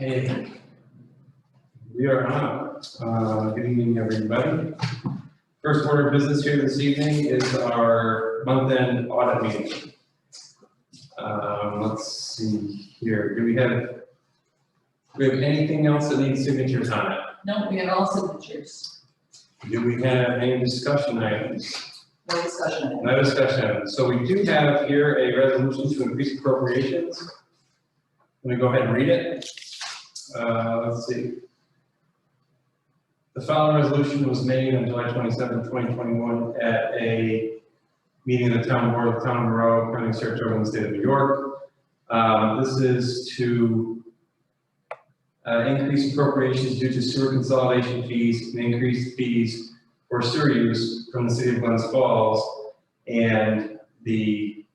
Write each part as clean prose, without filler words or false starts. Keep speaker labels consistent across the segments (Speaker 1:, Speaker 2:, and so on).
Speaker 1: Okay. We are on. Good evening, everybody. First order of business here this evening is our month-end audit meeting. Let's see here. Do we have anything else that needs signatures on it?
Speaker 2: No, we have all signatures.
Speaker 1: Do we have any discussion items?
Speaker 2: No discussion.
Speaker 1: No discussion items. So we do have here a resolution to increase appropriations. Let me go ahead and read it. Let's see. The following resolution was made on July 27, 2021 at a meeting of the town board of the town of Monroe, County of Saratoga, in the state of New York. This is to increase appropriations due to sewer consolidation fees and increased fees for sewer use from the city of Glens Falls. And the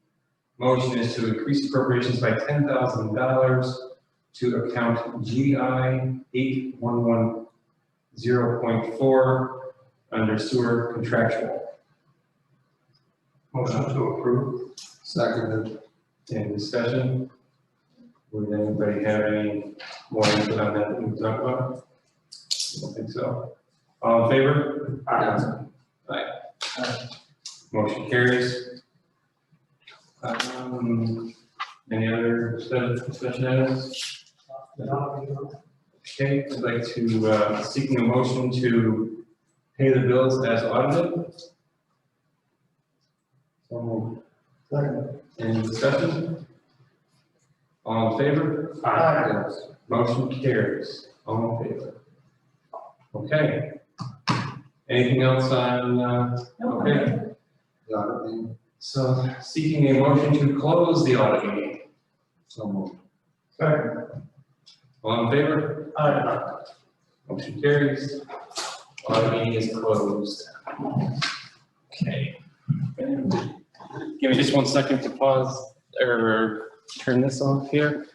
Speaker 1: motion is to increase appropriations by $10,000 to account GI 8110.4 under sewer contractual.
Speaker 3: Motion to approve. Seconded.
Speaker 1: Any discussion? Would anybody have any more input on that we can talk about? I don't think so. All in favor? Aye. Motion carries. Any other discussion items? Okay, I'd like to, seeking a motion to pay the bills as audited. So,
Speaker 3: Second.
Speaker 1: any discussion? All in favor?
Speaker 3: Aye.
Speaker 1: Motion carries. All in favor? Okay. Anything else on,
Speaker 2: No,
Speaker 1: okay.
Speaker 3: Got it.
Speaker 1: So seeking a motion to close the audit meeting.
Speaker 3: So moved. Second.
Speaker 1: All in favor?
Speaker 3: Aye.
Speaker 1: Motion carries. Audit meeting is closed. Okay. Give me just 1 second to pause or turn this off here.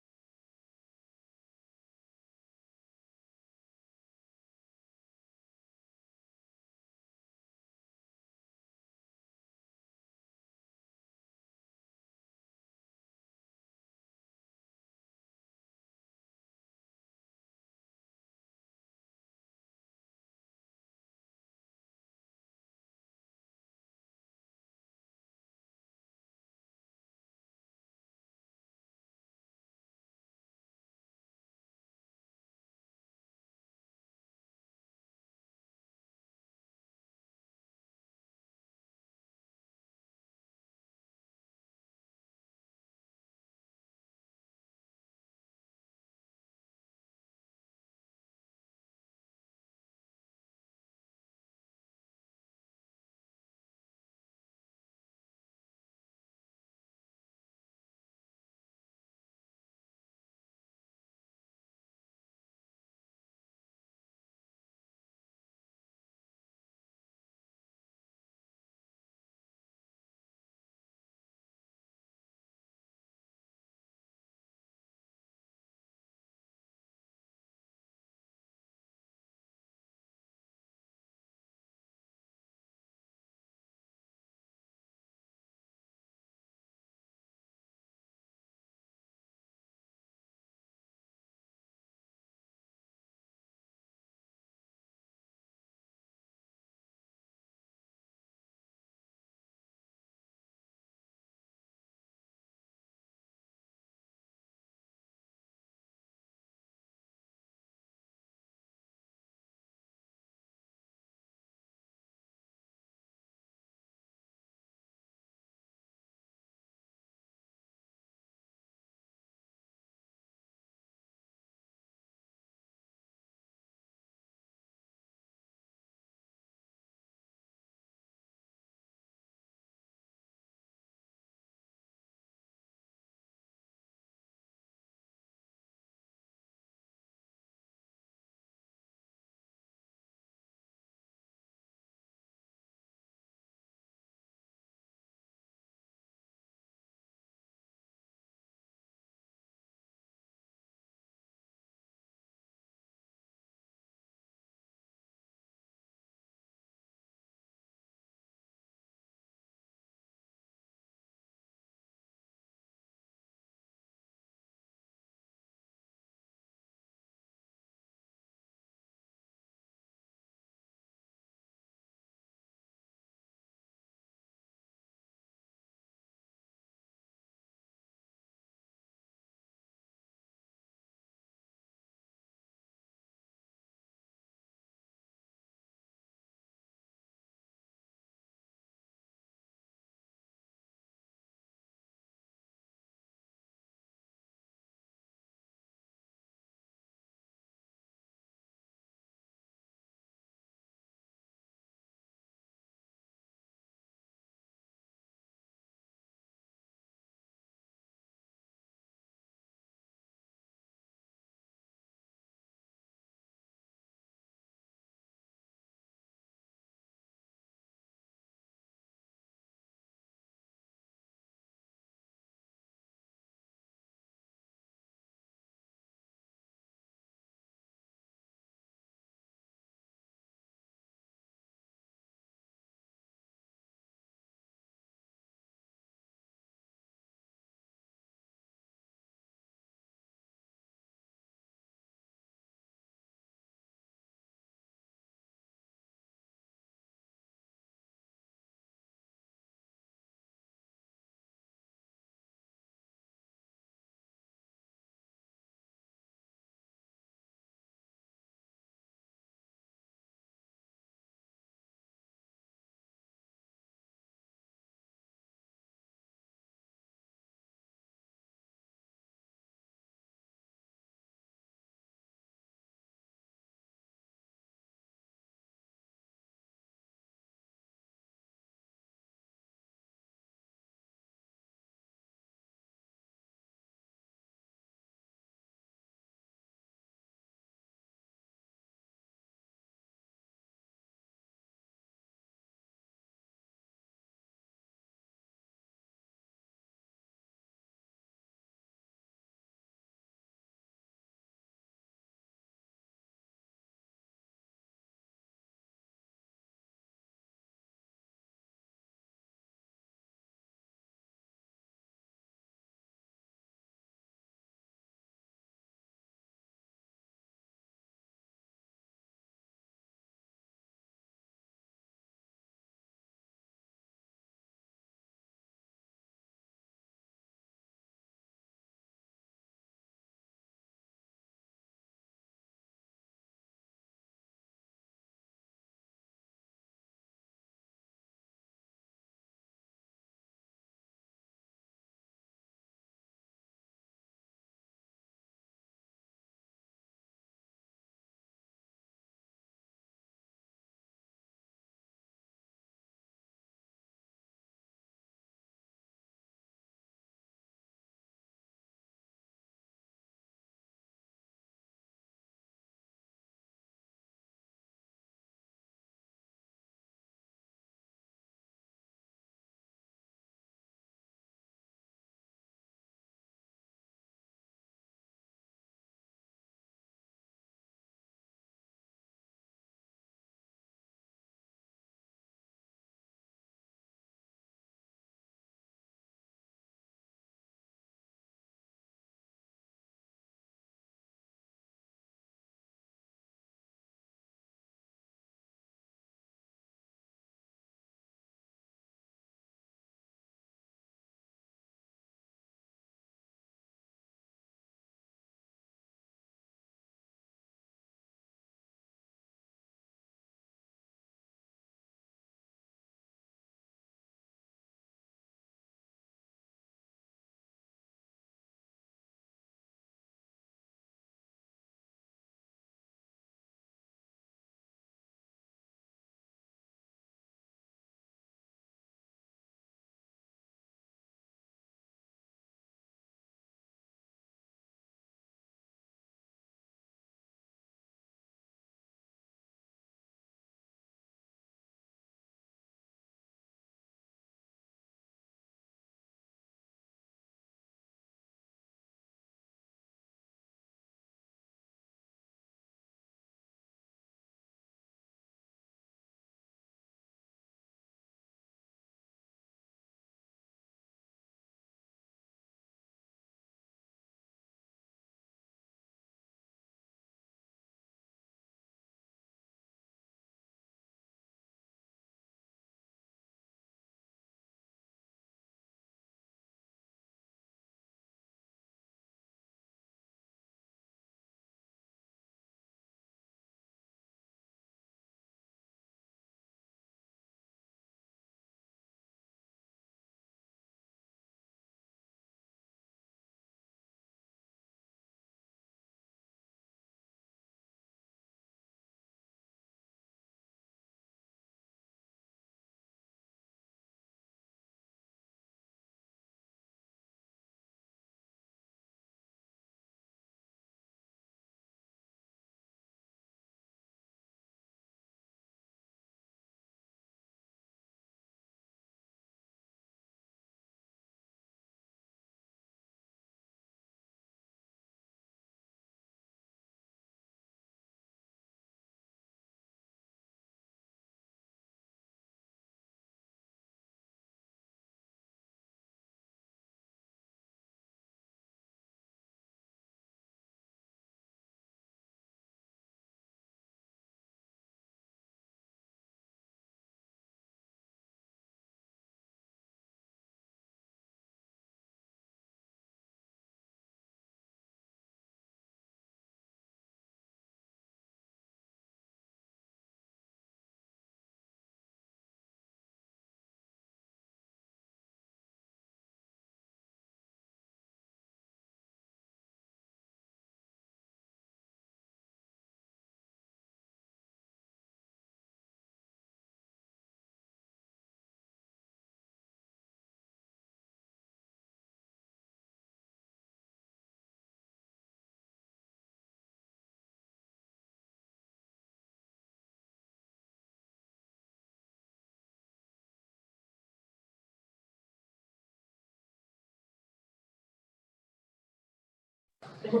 Speaker 1: Okay,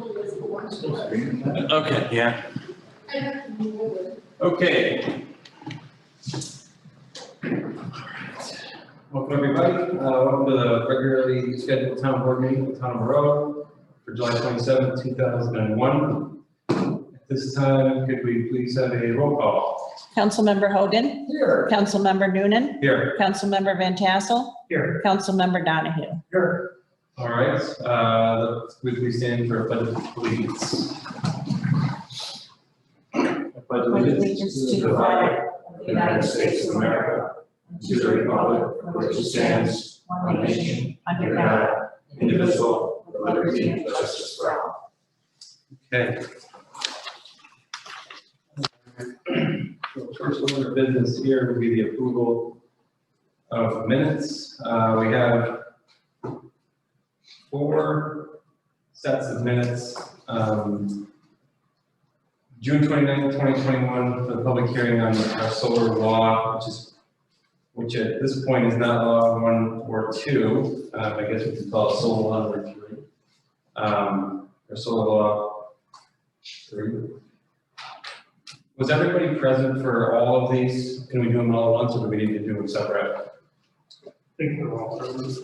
Speaker 1: yeah. Okay. Welcome, everybody. Welcome to the regularly scheduled town board meeting of the town of Monroe for July 27th, 2001. At this time, could we please have a roll call?
Speaker 4: Councilmember Hogan.
Speaker 3: Here.
Speaker 4: Councilmember Noonan.
Speaker 1: Here.
Speaker 4: Councilmember Van Tassel.
Speaker 1: Here.
Speaker 4: Councilmember Donahue.
Speaker 3: Here.
Speaker 1: All right, would we stand for a pledge of allegiance? I pledge
Speaker 4: Allegiance to the flag
Speaker 2: of the United States of America,
Speaker 5: to the republic for which it stands, one nation, under God, indivisible, with liberty and justice for all.
Speaker 1: Okay. So first order of business here would be the approval of minutes. We have 4 sets of minutes. June 29th, 2021, for the public hearing on our solar law, which at this point is not law 1 or 2. I guess we could call it solar law number 3. Or solar law 3. Was everybody present for all of these? Can we do them all at once, or do we need to do them separate?
Speaker 3: I think they're all present.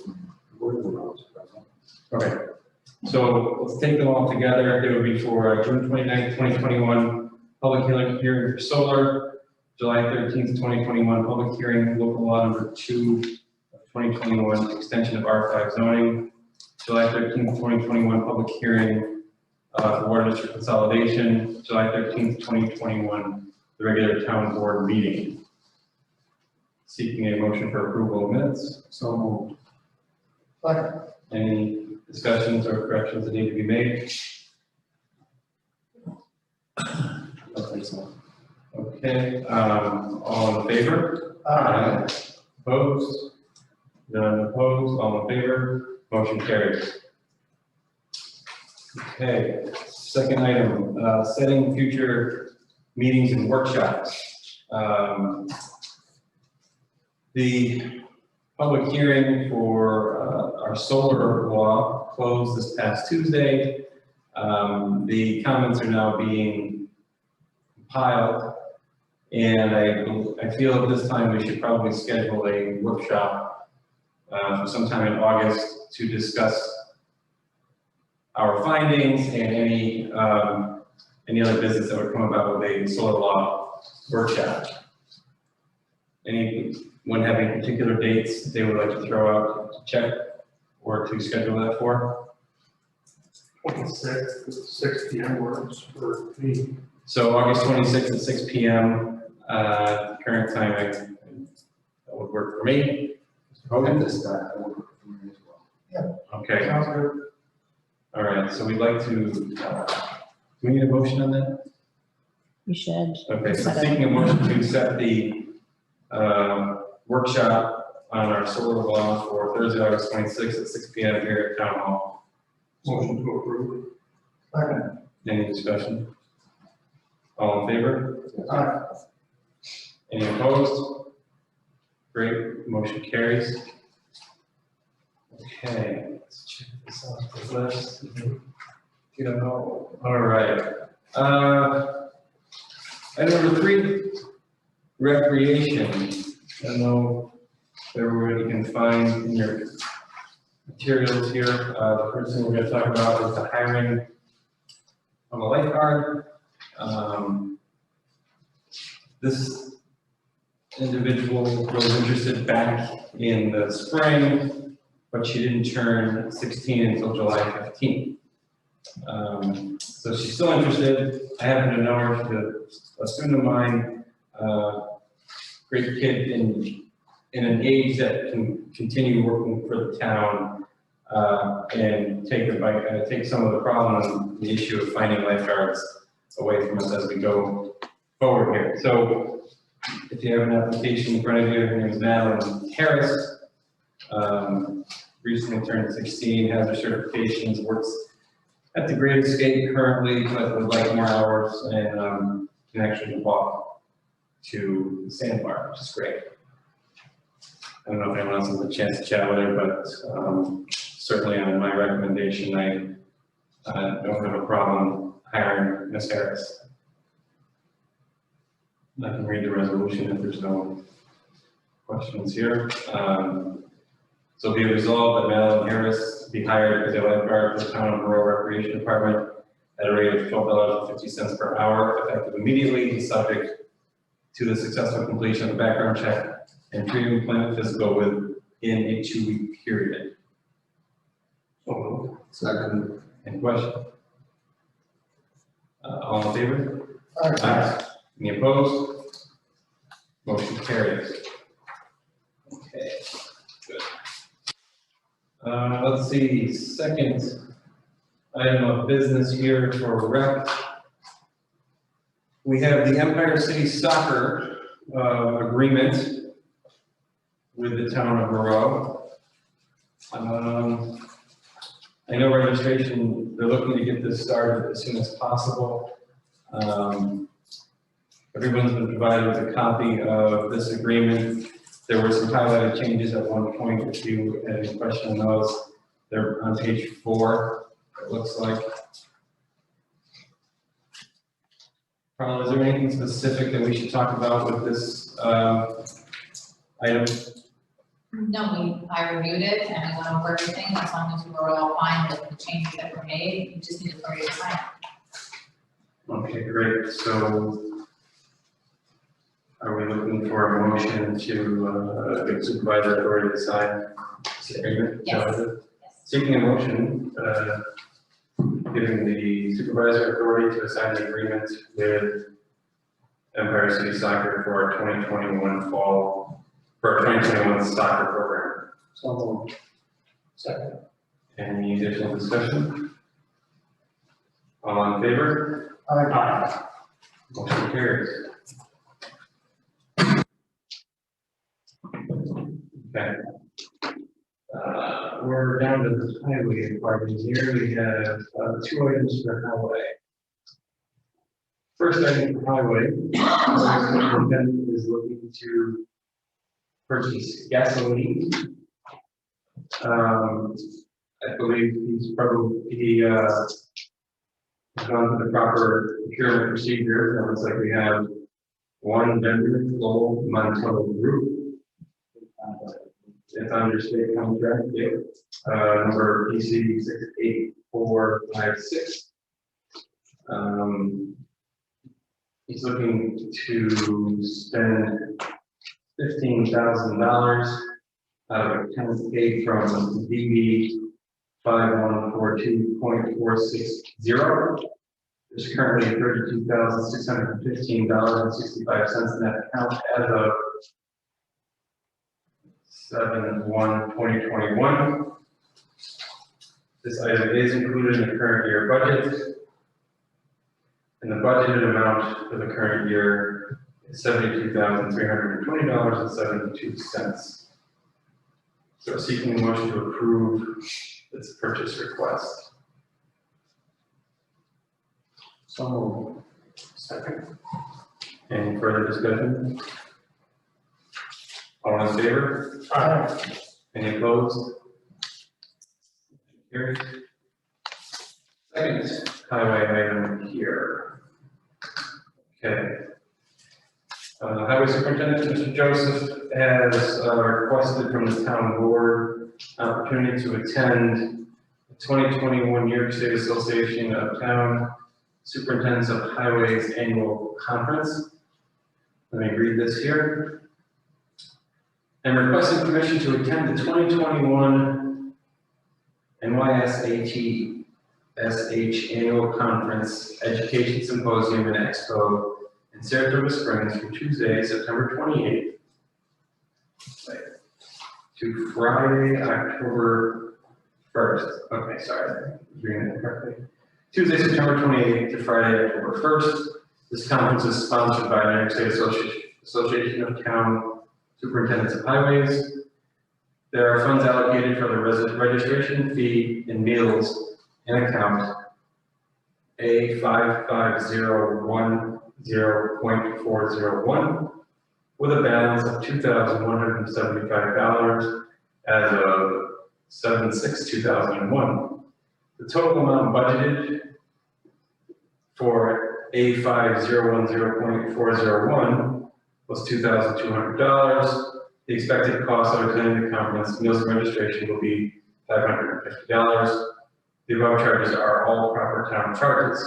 Speaker 1: Okay, so let's take them all together. It would be for June 29th, 2021, public hearing for solar. July 13th, 2021, public hearing, local law number 2 of 2021, extension of R5 zoning. July 13th, 2021, public hearing for water district consolidation. July 13th, 2021, the regular town board meeting. Seeking a motion for approval of minutes.
Speaker 3: So moved. Second.
Speaker 1: Any discussions or corrections that need to be made? Okay, so, okay, all in favor?
Speaker 3: Aye.
Speaker 1: Opposed? None opposed, all in favor? Motion carries. Okay, second item, setting future meetings and workshops. The public hearing for our solar law closed this past Tuesday. The comments are now being compiled, and I feel at this time we should probably schedule a workshop sometime in August to discuss our findings and any other business that would come about with a solar law workshop. Anyone have any particular dates they would like to throw out to check or to schedule that for?
Speaker 6: 26th at 6 p.m. works for me.
Speaker 1: So August 26th at 6 p.m. Current time, that would work for me.
Speaker 3: Hogan this time, I will work for me as well.
Speaker 1: Okay,
Speaker 6: Sounds good.
Speaker 1: all right, so we'd like to, do we need a motion on that?
Speaker 4: You should.
Speaker 1: Okay, so seeking a motion to set the workshop on our solar law for Thursday, August 26th at 6 p.m. here at Town Hall.
Speaker 6: Motion to approve.
Speaker 3: Second.
Speaker 1: Any discussion? All in favor?
Speaker 3: Aye.
Speaker 1: Any opposed? Great, motion carries. Okay, let's check this off the list. All right. Item number 3, recreation. I don't know if everybody can find in your materials here. The first thing we're going to talk about is the hiring of a lifeguard. This individual was interested back in the spring, but she didn't turn 16 until July 15th. So she's still interested. I happen to know her. She's a student of mine, great kid in an age that can continue working for the town and take some of the problem and the issue of finding lifeguards away from us as we go forward here. So if you have an application in front of you, her name is Madeline Harris. Recently turned 16, has her certifications, works at the Great Escape currently, but would like more hours and can actually walk to the sandbar, which is great. I don't know if anyone else has a chance to chat with her, but certainly on my recommendation, don't have a problem hiring Ms. Harris. I can read the resolution if there's no questions here. So be it resolved that Madeline Harris be hired as a lifeguard for the Town of Rural Recreation Department at a rate of $12.50 per hour, effective immediately, and subject to the successful completion of a background check and pre-employment physical within a 2-week period.
Speaker 6: So moved.
Speaker 3: Second.
Speaker 1: Any question? All in favor?
Speaker 3: Aye.
Speaker 1: Any opposed? Motion carries. Okay, good. Let's see, second item of business here for rec. We have the Empire City Soccer agreement with the town of Monroe. I know registration, they're looking to get this started as soon as possible. Everyone's been provided with a copy of this agreement. There were some highlighted changes at one point. If you had any question on those, they're on page 4, it looks like. Carl, is there anything specific that we should talk about with this item?
Speaker 2: No, I reviewed it and I went over everything, as long as we were all fine with the changes that were made, we just need to hurry to sign.
Speaker 1: Okay, great. So are we looking for a motion to give supervisor authority to sign this agreement?
Speaker 2: Yes.
Speaker 1: Yes. Seeking a motion, giving the supervisor authority to sign the agreement with Empire City Soccer for our 2021 fall, for our 2021 soccer program.
Speaker 3: So moved. Second.
Speaker 1: Any additional discussion? All in favor?
Speaker 3: Aye.
Speaker 1: Motion carries. Okay. We're down to the highway department here. We have 2 items for highway. First item for highway, the superintendent is looking to purchase gasoline. I believe he's probably gone through the proper procurement procedure. It looks like we have one vendor, Lowell Manitoba Group. It's under state contract, number PC 68456. He's looking to spend $15,000 out of account paid from DB 5142.460. There's currently $32,615.65 in that account as of 7/1/2021. This item is included in the current year budget. And the budgeted amount for the current year is $72,320.72. So seeking a motion to approve this purchase request.
Speaker 3: So moved. Second.
Speaker 1: Any further discussion? All in favor?
Speaker 3: Aye.
Speaker 1: Any opposed? Carried. Second highway item here. Okay. Highway Superintendent Mr. Joseph has requested from the town board opportunity to attend the 2021 New York State Association of Town Superintendents of Highways Annual Conference. Let me read this here. I'm requesting permission to attend the 2021 NYSATSH Annual Conference Education Symposium and Expo in Saratoga Springs from Tuesday, September 28th to Friday, October 1st. Okay, sorry, I'm reading that correctly. Tuesday, September 28th to Friday, October 1st. This conference is sponsored by the New York State Association of Town Superintendents of Highways. There are funds allocated for the registration fee and meals in account A5501.401 with a balance of $2,175 as of 7/6/2001. The total amount budgeted for A5010.401 was $2,200. The expected cost of attending the conference, meals and registration will be $550. The above charges are all proper town charges.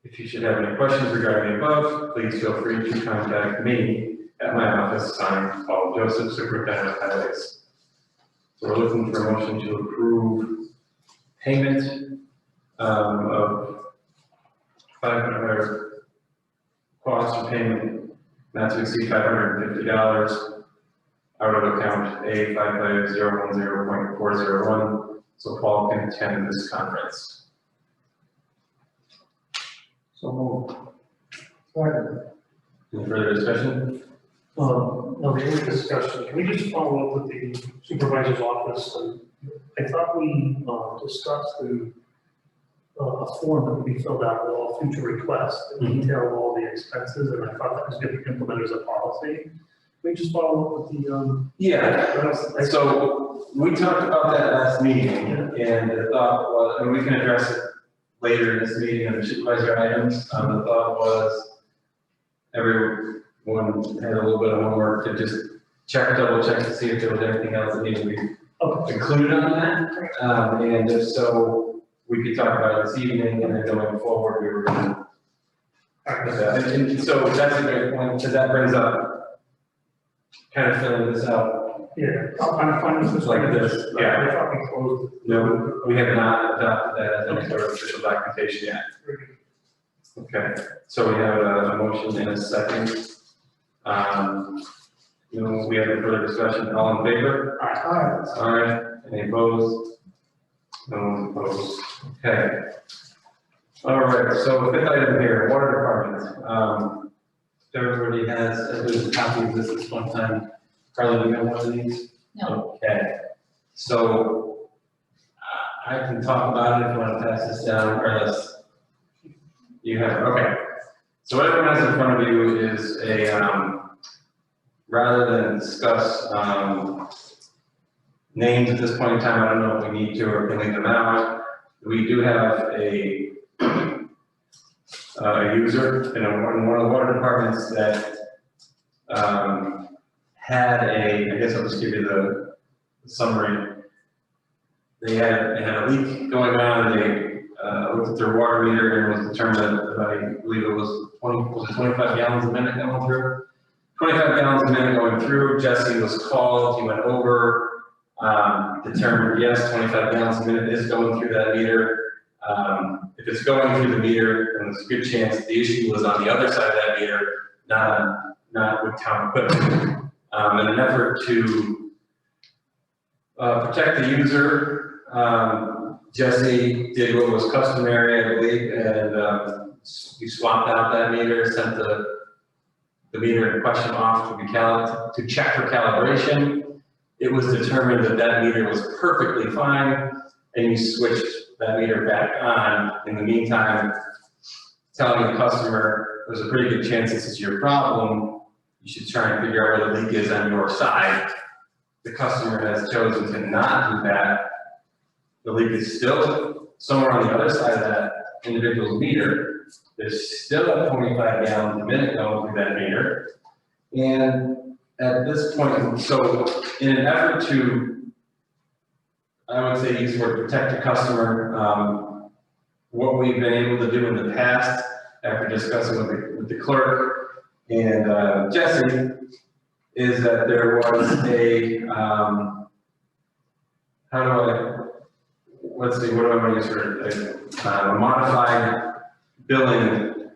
Speaker 1: If you should have any questions regarding the above, please feel free to contact me at my office, signed Paul Joseph, Superintendent of Highways. So we're looking for a motion to approve payment of $500 cost of payment not to exceed $550 out of account A5010.401, so Paul can attend this conference.
Speaker 3: So moved. Second.
Speaker 1: Any further discussion?
Speaker 6: No, the only discussion, can we just follow up with the supervisor's office? And I thought we discussed a form that would be filled out with all future requests that detail all the expenses, and I thought that was going to be implemented as a policy. Can we just follow up with the,
Speaker 1: Yeah, so we talked about that last meeting, and the thought was, and we can address it later in this meeting on the supervisor items. The thought was everyone had a little bit of homework to just double check to see if there was anything else that needed to be included on that. And if so, we could talk about it this evening, and then going forward, we were going to. And so that's a great point, because that brings up kind of filling this out.
Speaker 6: yeah, I'm fine with this.
Speaker 1: Like this, yeah.
Speaker 6: I thought we closed it.
Speaker 1: No, we have not adopted that as any sort of official documentation yet. Okay, so we have a motion and a second. We have a further discussion. All in favor? Aye. Any opposed? No one opposed. Okay. All right, so fifth item here, water department. Everybody has at least a copy of this at one time. Carly, do you have one of these?
Speaker 2: No.
Speaker 1: Okay, so I can talk about it if you want to pass this down, or else you have, okay. So what everyone has in front of you is a, rather than discuss names at this point in time, I don't know if we need to or can leave them out. We do have a user in one of the water departments that had I guess I'll just give you the summary. They had a leak going on. They looked at their water meter and was determined that I believe it was 25 gallons a minute going through. 25 gallons a minute going through. Jesse was called. He went over, determined yes, 25 gallons a minute is going through that meter. If it's going through the meter, then there's a good chance the issue was on the other side of that meter, not with town equipment. In an effort to protect the user, Jesse did what was customary, I believe, and we swapped out that meter, sent the meter in question off to check for calibration. It was determined that that meter was perfectly fine, and you switched that meter back on. In the meantime, telling the customer there's a pretty good chance this is your problem. You should try and figure out where the leak is on your side. The customer has chosen to not do that. The leak is still somewhere on the other side of that individual's meter. There's still 25 gallons a minute going through that meter. And at this point, so in an effort to, I would say, use the word protect the customer, what we've been able to do in the past, after discussing with the clerk and Jesse, is that there was a, let's see, what do I want to use for a modified billing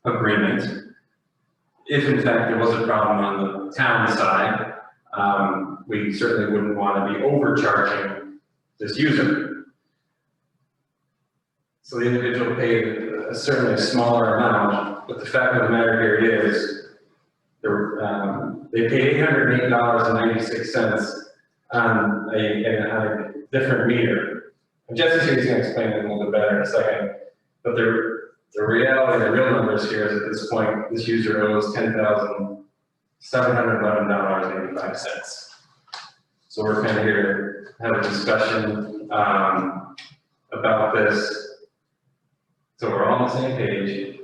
Speaker 1: agreement. If in fact there was a problem on the town side, we certainly wouldn't want to be overcharging this user. So the individual paid certainly a smaller amount, but the fact of the matter here is they paid $808.96 on a different meter. And Jesse says he's going to explain it a little bit better in a second, but the reality, the real numbers here is at this point, this user owes $10,711.85. So So we're kind of here to have a discussion, about this. So we're all on the same page.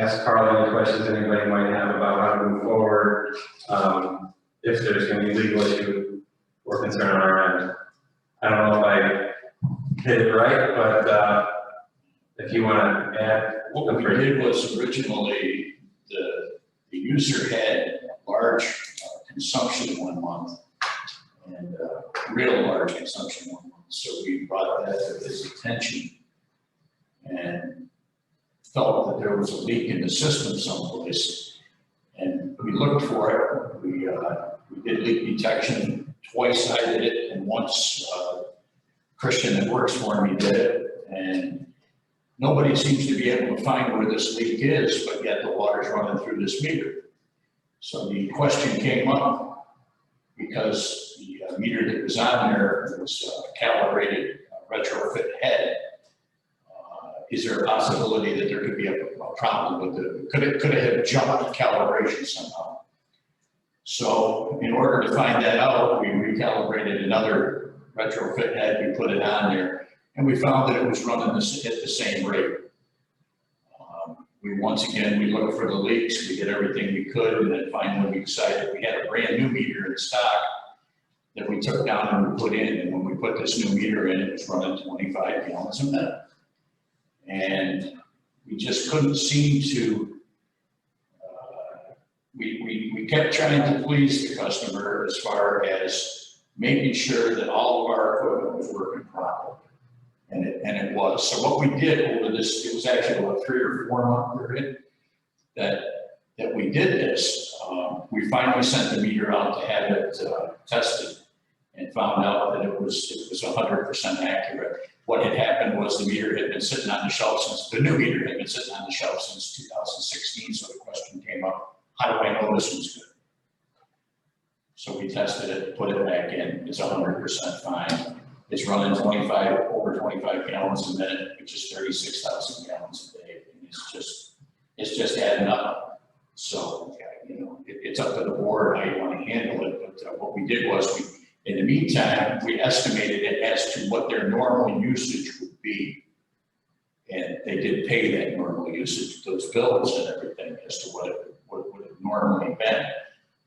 Speaker 1: Ask Carl any questions anybody might have about how to move forward. If there's gonna be legal issue or concern on our end. I don't know if I hit it right, but, if you wanna add.
Speaker 5: What we did was originally, the user had large consumption one month and real large consumption one month. So we brought that to his attention and felt that there was a leak in the system someplace. And we looked for it. We did leak detection twice. I did it, and once Christian that works for me did it. And nobody seems to be able to find where this leak is, but yet the water's running through this meter. So the question came up because the meter that was on there was calibrated retrofit head. Is there a possibility that there could be a problem with it? Could it have jumped calibration somehow? So in order to find that out, we recalibrated another retrofit head, we put it on there, and we found that it was running at the same rate. We looked for the leaks, we did everything we could, and then finally we decided we had a brand new meter in stock that we took down and we put in, and when we put this new meter in, it was running 25 gallons a minute. And we just couldn't seem to, we kept trying to please the customer as far as making sure that all of our equipment was working properly. And it was. So what we did over this, it was actually about 3 or 4 month period that we did this. We finally sent the meter out to have it tested and found out that it was 100% accurate. What had happened was the meter had been sitting on the shelf the new meter had been sitting on the shelf since 2016. So the question came up, how do I know this one's good? So we tested it, put it back in, it's 100% fine. It's running over 25 gallons a minute, which is 36,000 gallons a day. And it's just adding up. So, you know, it's up to the board how you want to handle it. But what we did was in the meantime, we estimated it as to what their normal usage would be. And they did pay that normal usage, those bills and everything as to what it would have normally been.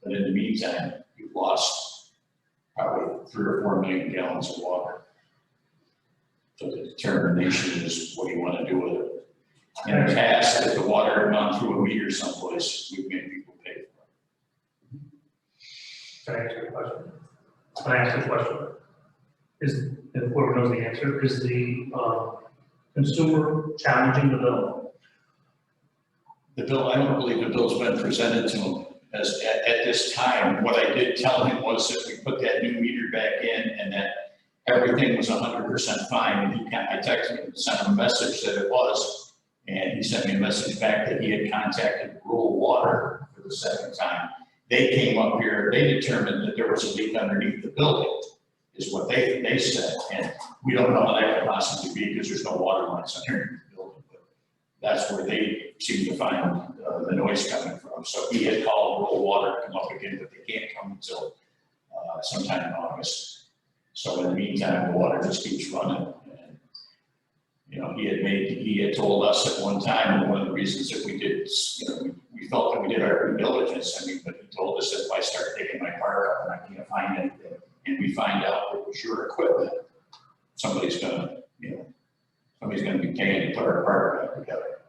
Speaker 5: But in the meantime, you've lost probably 3 or 4 million gallons of water. So the determination is what you want to do with it. In the past, if the water had gone through a meter someplace, we've made people pay for it.
Speaker 6: Can I answer your question? Can I ask a question? If whoever knows the answer, is the consumer challenging the bill?
Speaker 5: The bill, I don't believe the bill's been presented to him as at this time. What I did tell him was that we put that new meter back in and that everything was 100% fine. And I texted him, sent him a message that it was, and he sent me a message back that he had contacted Rural Water for the second time. They came up here, they determined that there was a leak underneath the building, is what they said. And we don't know how that could possibly be because there's no water lines underneath the building. But that's where they seem to find the noise coming from. So he had called Rural Water to come up again, but they can't come until sometime in August. So in the meantime, the water just keeps running. And, you know, he had told us at one time, and one of the reasons that we did, you know, we felt that we did our due diligence. I mean, but he told us that if I start taking my park up and I can't find anything, and we find out it was your equipment, somebody's gonna be paying to put our park back together.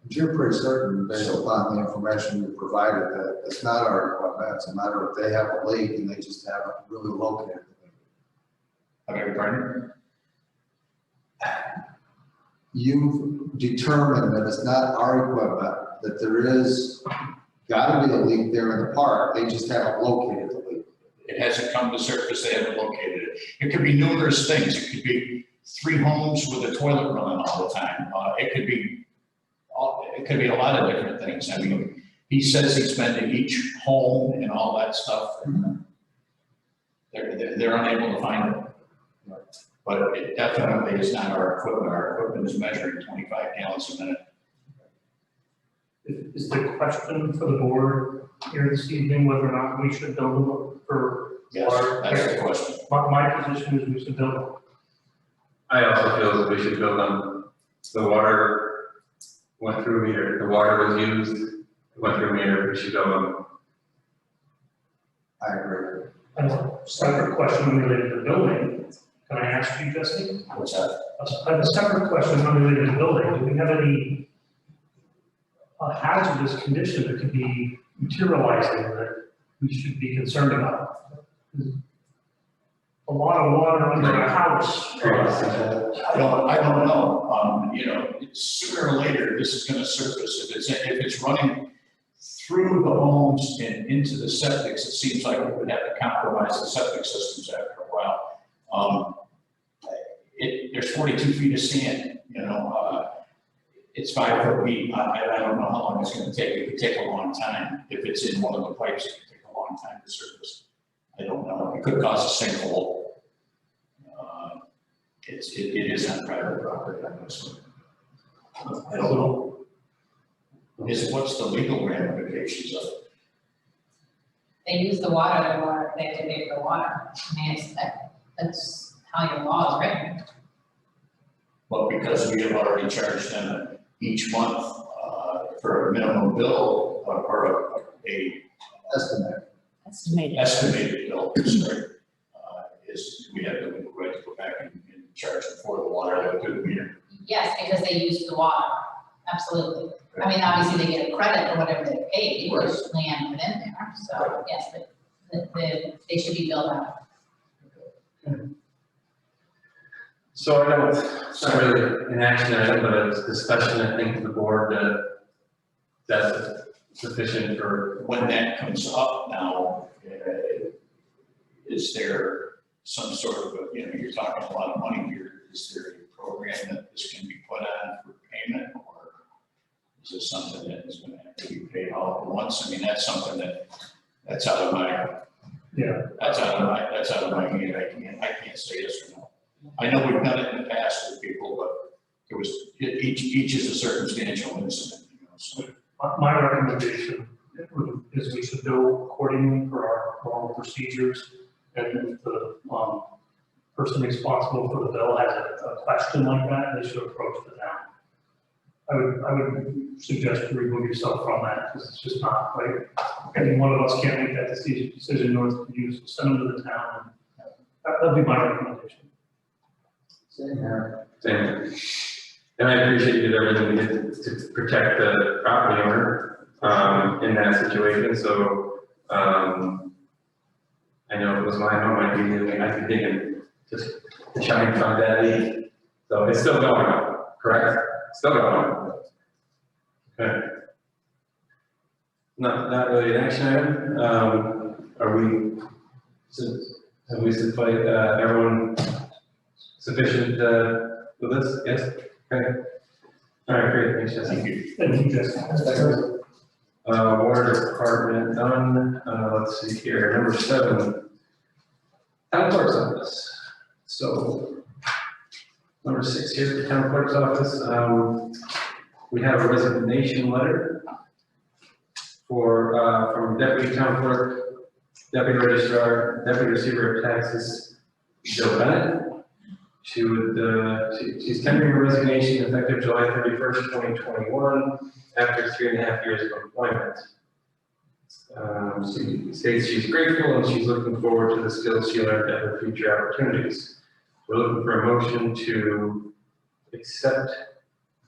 Speaker 3: But you're pretty certain, based upon the information you provided, that it's not our equipment, it's a matter of they have a leak and they just haven't really located it.
Speaker 5: I beg your pardon?
Speaker 3: You've determined that it's not our equipment, that there is gotta be a leak there in the park, they just haven't located the leak.
Speaker 5: It hasn't come to surface, they haven't located it. It could be numerous things. It could be 3 homes with a toilet running all the time. It could be a lot of different things. I mean, he says he's been to each home and all that stuff. They're unable to find it. But it definitely is not our equipment. Our equipment is measuring 25 gallons a minute.
Speaker 6: Is the question for the board here this evening whether or not we should build them for
Speaker 5: Yes,
Speaker 6: water?
Speaker 5: that's the question.
Speaker 6: My position is we should build them.
Speaker 1: I also feel that we should build them. The water went through a meter, the water was used, it went through a meter, we should build them.
Speaker 3: I agree.
Speaker 6: I have a separate question unrelated to building. Can I ask you, Jesse?
Speaker 5: What's that?
Speaker 6: I have a separate question unrelated to building. Do we have any hazardous condition that could be materializing that we should be concerned about? A lot of water under a house.
Speaker 5: I don't know, you know, sooner or later, this is gonna surface, if it's running through the homes and into the septics, it seems like we would have to compromise the septic systems after a while. There's 42 feet of sand, you know, it's 5 foot deep, I don't know how long it's gonna take, it could take a long time, if it's in one of the pipes, it could take a long time to surface. I don't know, it could cause a sinkhole. It is on private property, honestly. I don't know. What's the legal ramifications of it?
Speaker 2: They use the water, they have to pay for the water. I mean, that's how your law is written.
Speaker 5: But because we have already charged them each month, for a minimum bill, or a
Speaker 3: Estimate.
Speaker 4: Estimated.
Speaker 5: estimated bill, sorry, we have the legal right to go back and charge them for the water that could be here.
Speaker 2: Yes, because they use the water, absolutely. I mean, obviously they get a credit for whatever they paid, because land went in there, so yes, but they should be billed out.
Speaker 1: So I know it's not really an action item, but it's discussion, I think, to the board that that's sufficient for.
Speaker 5: When that comes up now, is there some sort of, you know, you're talking a lot of money here, is there a program that this can be put on for payment, or is this something that is gonna have to be paid all at once? I mean, that's something that's out of my, that's out of my hand, I can't say yes or no. I know we've done it in the past with people, but there was, each is a circumstantial incident, you know, so.
Speaker 6: My recommendation is we should bill accordingly for our normal procedures. And if the person responsible for the bill has a question like that, they should approach the town. I would suggest you remove yourself from that, because it's just not right. Any one of us can't make that decision, nor can you send them to the town. That'd be my recommendation.
Speaker 3: Same here.
Speaker 1: Same. And I appreciate you did everything you did to protect the property owner, in that situation, so, I know if it was my home, I'd be digging just to try and find that leak. So it's still going on, correct? Still going on. Okay. Not really an action item. Are we, have we supplied, everyone sufficient, with this? Yes? Okay. All right, great, thanks, Jesse.
Speaker 5: Thank you.
Speaker 6: Thank you, Jessica.
Speaker 1: Water department done, let's see here, number 7. Town clerk's office. So, number 6 here, the town clerk's office, we have a resignation letter for, from deputy town clerk, deputy registrar, deputy receiver of taxes, Jill Bennett. She would, she's tendering her resignation effective July 31st, 2021, after 3.5 years of employment. She states she's grateful and she's looking forward to the skills she learned at her future opportunities. We're looking for a motion to accept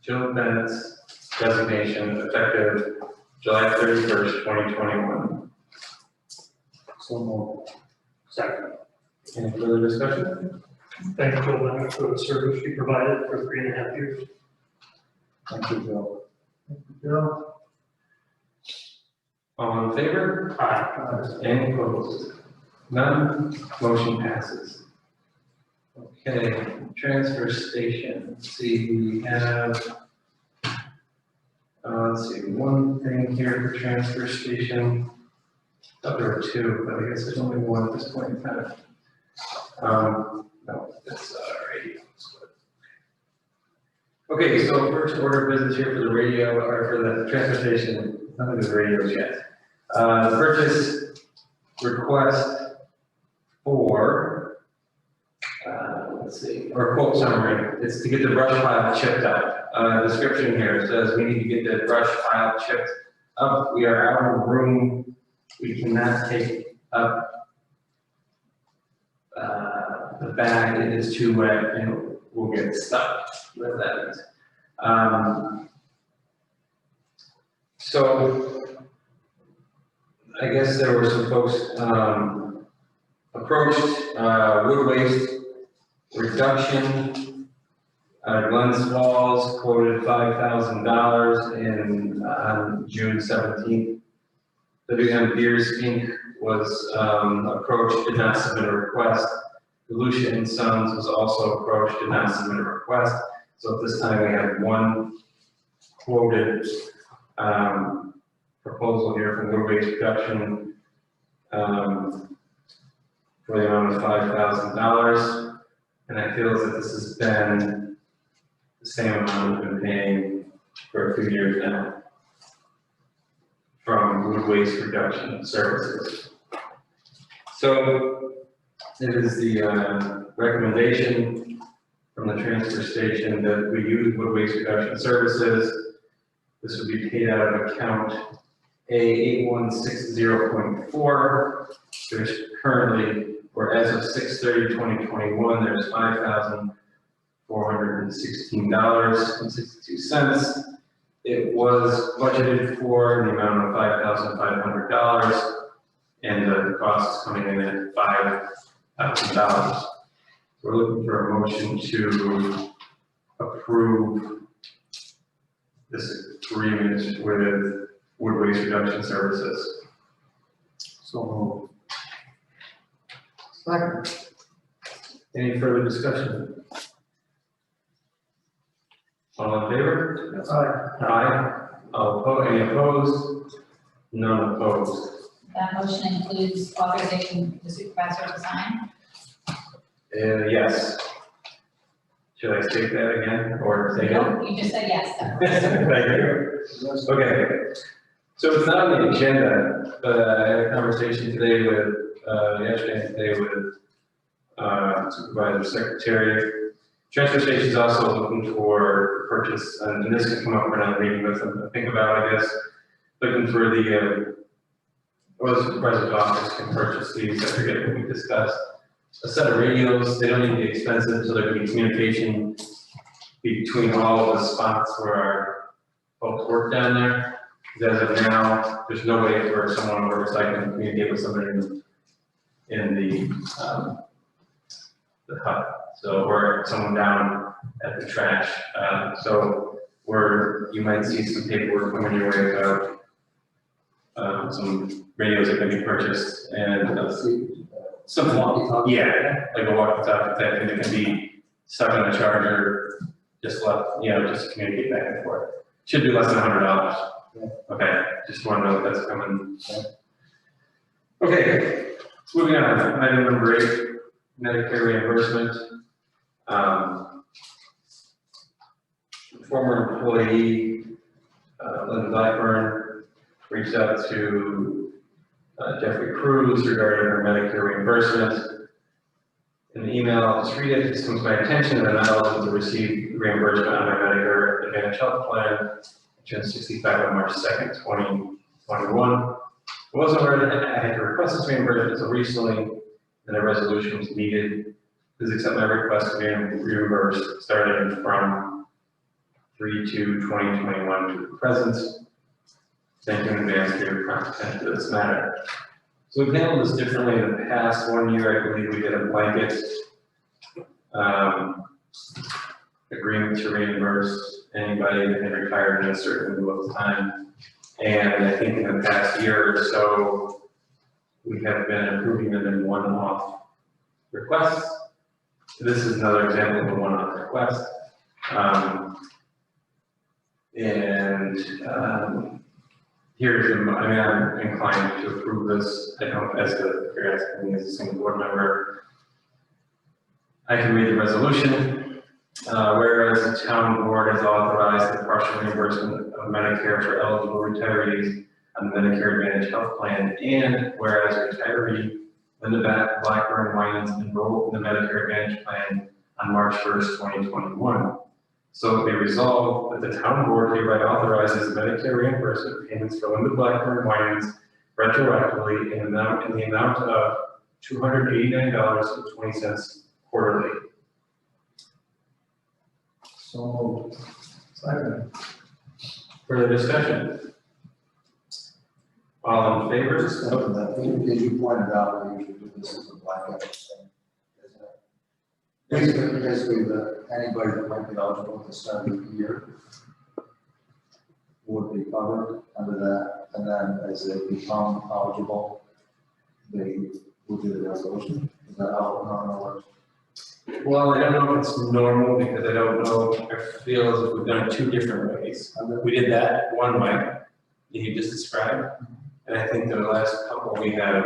Speaker 1: Jill Bennett's resignation effective July 31st, 2021.
Speaker 3: So moved.
Speaker 6: Second.
Speaker 1: Any further discussion?
Speaker 6: Thank you, Jill Bennett, for the service she provided for 3.5 years.
Speaker 3: Thank you, Bill.
Speaker 1: Bill. All in favor?
Speaker 6: Aye.
Speaker 1: Any opposed? None, motion passes. Okay, transfer station, let's see, we have, let's see, one thing here for transfer station. Thought there were 2, but I guess there's only one at this point in time. No, that's right. Okay, so first order of business here for the radio, or for the transfer station, nothing with radios yet. Purchase request for, let's see, or quote summary, it's to get the brush pile chipped out. Description here says we need to get the brush pile chipped up. We are out of room. We cannot take up the bag. It is too wet and we'll get stuck with that. So I guess there were some folks approached wood waste reduction. Glenn's Walls quoted $5,000 on June 17th. WM Beers Inc. was approached, did not submit a request. Lucia and Sons was also approached, did not submit a request. So at this time we have one quoted proposal here from wood waste reduction for the amount of $5,000. And I feel that this has been the same amount we've been paying for a few years now from wood waste reduction services. So it is the recommendation from the transfer station that we use wood waste reduction services. This would be paid out of account A8160.4. There's currently, or as of 6/30/2021, there's $5,416.62. It was budgeted for in the amount of $5,500, and the cost is coming in at $5,000. We're looking for a motion to approve this agreement with wood waste reduction services.
Speaker 3: So. Second.
Speaker 1: Any further discussion? All in favor? Aye. All opposed? Any opposed? None opposed.
Speaker 2: That motion includes authorization for the supervisor to sign.
Speaker 1: Yes. Should I state that again, or say it?
Speaker 2: No, you just said yes.
Speaker 1: Thank you. Okay, so it's not on the agenda, but I had a conversation today with, yesterday and today with Supervisor Secretary. Transfer station is also looking for purchase, and this can come up for another meeting with them to think about, I guess. Looking for the, or the supervisor's office can purchase these, I forget what we discussed. A set of radios, they don't need to be expensive, so there can be communication between all of the spots where our folks work down there. Because as of now, there's no way for someone on oversight to communicate with somebody in the hut. So, or someone down at the trash. So you might see some paperwork coming your way about some radios that can be purchased and something, yeah, like a walkie-talkie type thing that can be stuck on a charger, just just communicate back and forth. Should be less than $100. Okay, just want to know if that's coming. Okay, moving on, item number 8, Medicare reimbursement. Former employee, Linda Blackburn, reached out to Jeffrey Cruz regarding her Medicare reimbursement. In the email, I'll just read it. This comes to my attention that I'm not eligible to receive reimbursement on my Medicare Advantage health plan. I turned 65 on March 2nd, 2021. I wasn't aware that I had to request this reimbursement until recently, and a resolution was needed. Please accept my request to be reimbursed starting from 3/2/2021 to the present. Thank you in advance for your prompt attention to this matter. So we've handled this differently in the past. 1 year, I believe we did a blanket agreement to reimburse anybody that had retired in a certain window of time. And I think in the past year or so, we have been approving them in one-off requests. This is another example of a one-off request. Here's the, I'm inclined to approve this. I don't, as the, if you're asking me as a single board member, I can read the resolution. Whereas the town board has authorized the partial reimbursement of Medicare for eligible retirees on the Medicare Advantage health plan, and whereas retiree Linda Blackburn Winans enrolled in the Medicare Advantage plan on March 1st, 2021. So it be resolved that the town board hereby authorizes Medicare reimbursement payments for Linda Blackburn Winans retroactively in the amount of $289.20 quarterly.
Speaker 3: So, second.
Speaker 1: Further discussion? All in favor?
Speaker 3: Just noting that, as you pointed out, we usually do this as a blackout thing. Basically, that anybody that might be eligible at the start of the year would be covered under that, and then as they become eligible, they will do the resolution. Is that how it normally works?
Speaker 1: Well, I don't know if it's normal because I don't know, I feel as if we've done it two different ways. We did that one way that you just described, and I think the last couple we have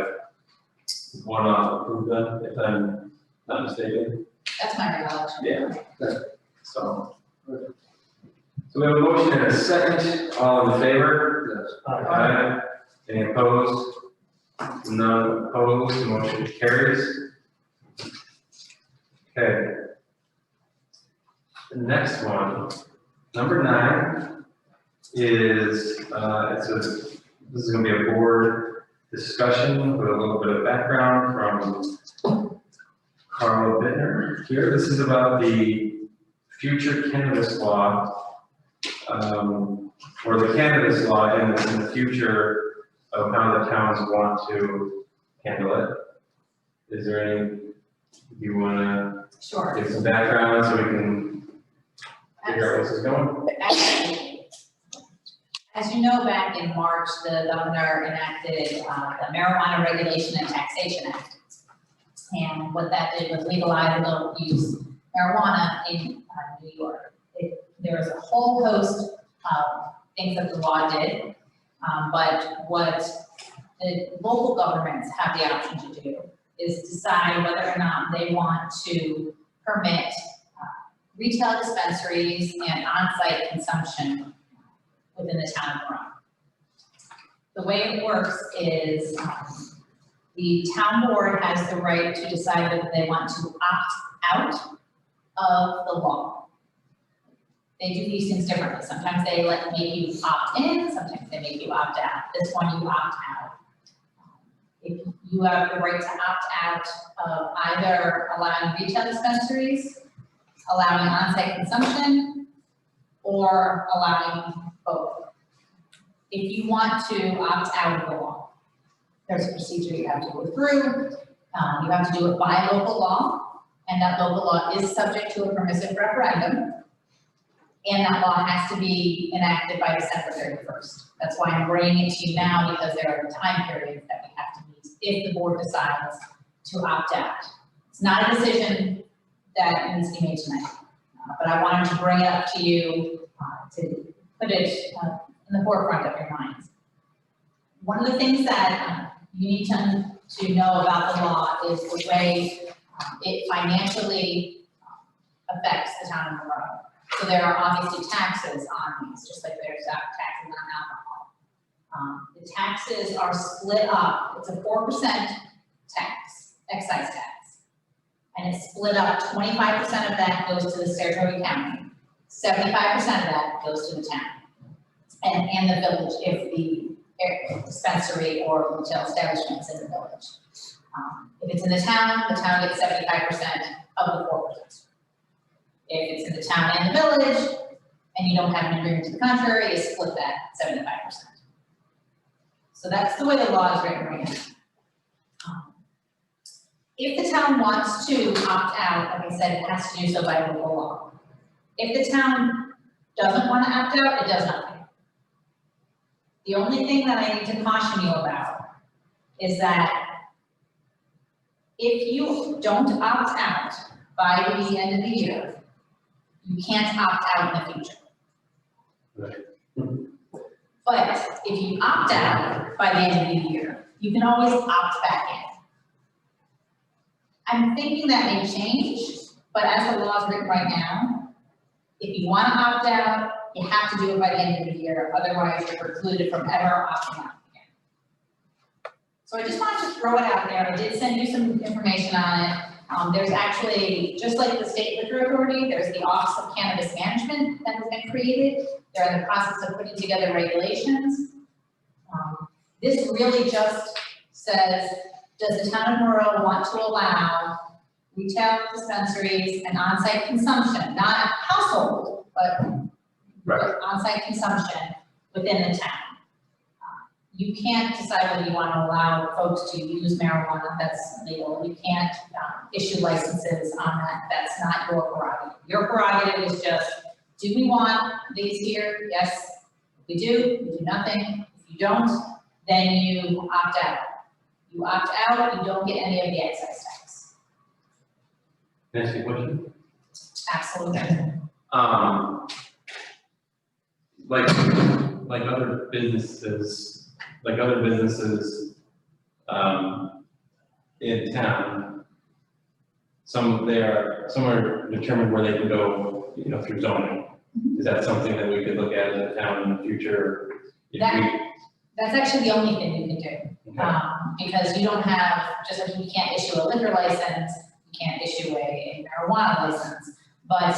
Speaker 1: one-off approved them, if I'm not mistaken.
Speaker 2: That's my recollection.
Speaker 1: Yeah. So. So we have a motion and a second, all in favor?
Speaker 3: Yes.
Speaker 1: Aye. Any opposed? None opposed, motion carries. Okay. The next one, number 9, is, this is gonna be a board discussion with a little bit of background from Carl Bittner here. This is about the future cannabis law, or the cannabis law in the future of how the towns want to handle it. Is there any, you wanna
Speaker 2: Sure.
Speaker 1: give some background so we can figure out where this is going?
Speaker 2: Absolutely. As you know, back in March, the governor enacted the Marijuana Regulation and Taxation Act. And what that did was legalize adult use marijuana in New York. There was a whole host of things that the law did, but what the local governments have the option to do is decide whether or not they want to permit retail dispensaries and on-site consumption within the town of Rome. The way it works is the town board has the right to decide whether they want to opt out of the law. They do these things differently. Sometimes they make you opt in, sometimes they make you opt out. This one, you opt out. If you have the right to opt out of either allowing retail dispensaries, allowing on-site consumption, or allowing both. If you want to opt out of the law, there's a procedure you have to go through. You have to do it by local law, and that local law is subject to a permissive referendum. And that law has to be enacted by December 31st. That's why I'm bringing it to you now, because there are time periods that we have to meet if the board decides to opt out. It's not a decision that needs to be made tonight, but I wanted to bring it up to you to put it in the forefront of your minds. One of the things that you need to know about the law is the way it financially affects the town of Monroe. So there are obviously taxes on these, just like there's taxes on alcohol. The taxes are split up. It's a 4% tax, excise tax. And it's split up, 25% of that goes to the Saratoga County, 75% of that goes to the town. And the village, if the dispensary or retail establishment is in the village. If it's in the town gets 75% of the 4%. If it's in the town and the village, and you don't have an agreement to the contrary, you split that 75%. So that's the way the law is written right now. If the town wants to opt out, like I said, it has to do so by local law. If the town doesn't want to opt out, it does nothing. The only thing that I need to caution you about is that if you don't opt out by the end of the year, you can't opt out in the future.
Speaker 1: Right.
Speaker 2: But if you opt out by the end of the year, you can always opt back in. I'm thinking that may change, but as the law is written right now, If you want to opt out, you have to do it by the end of the year, otherwise you're precluded from ever opting out again. So I just wanted to throw it out there. I did send you some information on it. There's actually, just like the State Liquor Authority, there's the Office of Cannabis Management that has been created. They're in the process of putting together regulations. This really just says, does the town of Monroe want to allow retail dispensaries and on-site consumption, not household, but on-site consumption within the town? You can't decide whether you want to allow folks to use marijuana, that's legal. You can't issue licenses on that, that's not your prerogative. Your prerogative is just, do we want these here? Yes, if we do nothing. If you don't, then you opt out. You opt out, you don't get any of the excise tax.
Speaker 1: Can I ask you a question?
Speaker 2: Absolutely.
Speaker 1: Like other businesses, in town, some are determined where they can go, through zoning. Is that something that we could look at as a town in the future?
Speaker 2: That's actually the only thing you can do. Because you don't have, just like you can't issue a liquor license, you can't issue a marijuana license, but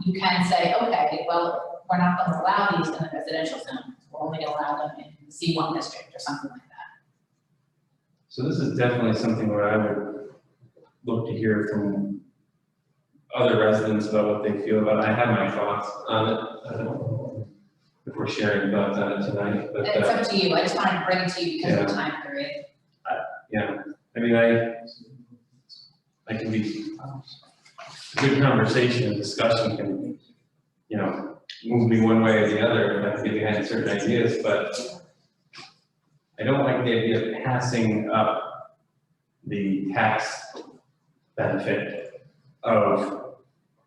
Speaker 2: you can say, okay, well, we're not going to allow these in the residential zone. We're only going to allow them in the C1 district or something like that.
Speaker 1: So this is definitely something where I would look to hear from other residents about what they feel about it. I have my thoughts on it. I don't know if we're sharing thoughts on it tonight, but.
Speaker 2: It's up to you. I just wanted to bring it to you because of the
Speaker 1: Yeah.
Speaker 2: time period.
Speaker 1: Yeah, I mean, I can be, a good conversation and discussion can, move me one way or the other, and I can get behind certain ideas, but I don't like the idea of passing up the tax benefit of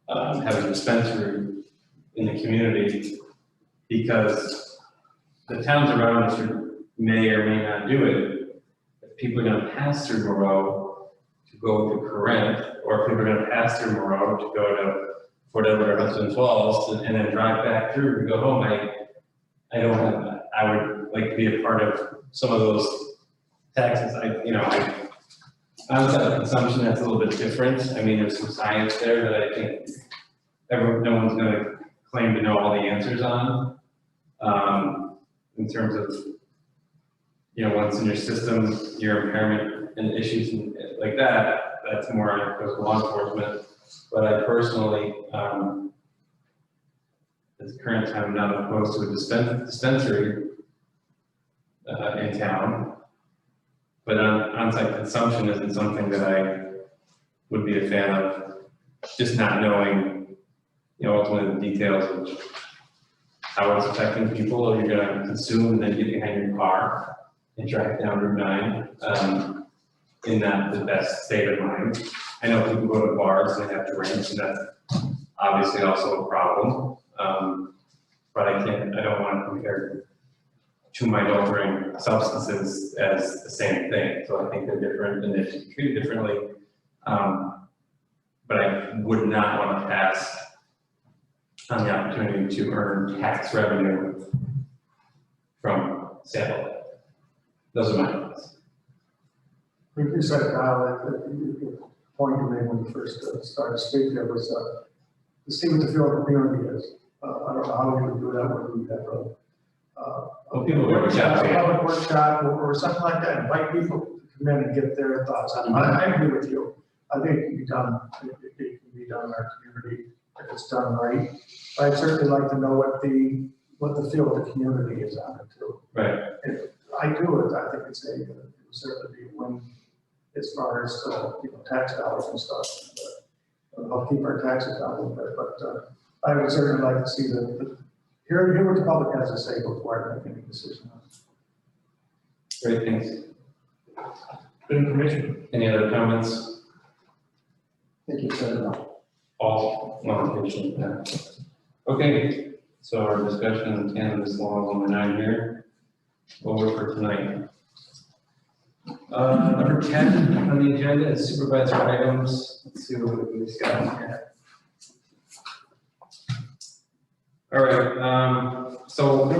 Speaker 1: having a dispensary in the community, because the towns around us who may or may not do it, if people are gonna pass through Moreau to go to Corinth, or if people are gonna pass through Moreau to go to Fort Edward or Hudson Falls, and then drive back through and go home, I don't have that. I would like to be a part of some of those taxes. Outside consumption, that's a little bit different. I mean, there's some science there that I think no one's gonna claim to know all the answers on. In terms of, once in your system, your impairment and issues like that, that's more on law enforcement. But I personally, at the current time, I'm not opposed to a dispensary in town. But on-site consumption isn't something that I would be a fan of, just not knowing, ultimately the details of how it's affecting people. You're gonna consume and then get behind your car and drive down Route 9 in not the best state of mind. I know people go to bars and they have drinks, and that's obviously also a problem. But I don't want to compare to my altering substances as the same thing. So I think they're different and they should be treated differently. But I would not want to pass on the opportunity to earn tax revenue from sale. Those are my thoughts.
Speaker 7: You said, Kyle, the point you made when you first started speaking there was to see what the feel of the community is. I don't know how we would do that, whether we have
Speaker 1: Well, people go to chat.
Speaker 7: a public workshop or something like that, invite people to come in and get their thoughts on it. I agree with you. I think it can be done, it can be done in our community if it's done right. I'd certainly like to know what the feel of the community is on it too.
Speaker 1: Right.
Speaker 7: If I do it, I think it would certainly be a win as far as, tax dollars and stuff. I'll keep our taxes down a little bit, but I would certainly like to see hear what the public has to say before I make any decision.
Speaker 1: Great, thanks.
Speaker 6: Good information.
Speaker 1: Any other comments?
Speaker 3: I think you said enough.
Speaker 1: All notification. Yeah. Okay, so our discussion on cannabis law number 9 here. Over for tonight. Number 10 on the agenda is supervisor items. Let's see what we got here. All right, so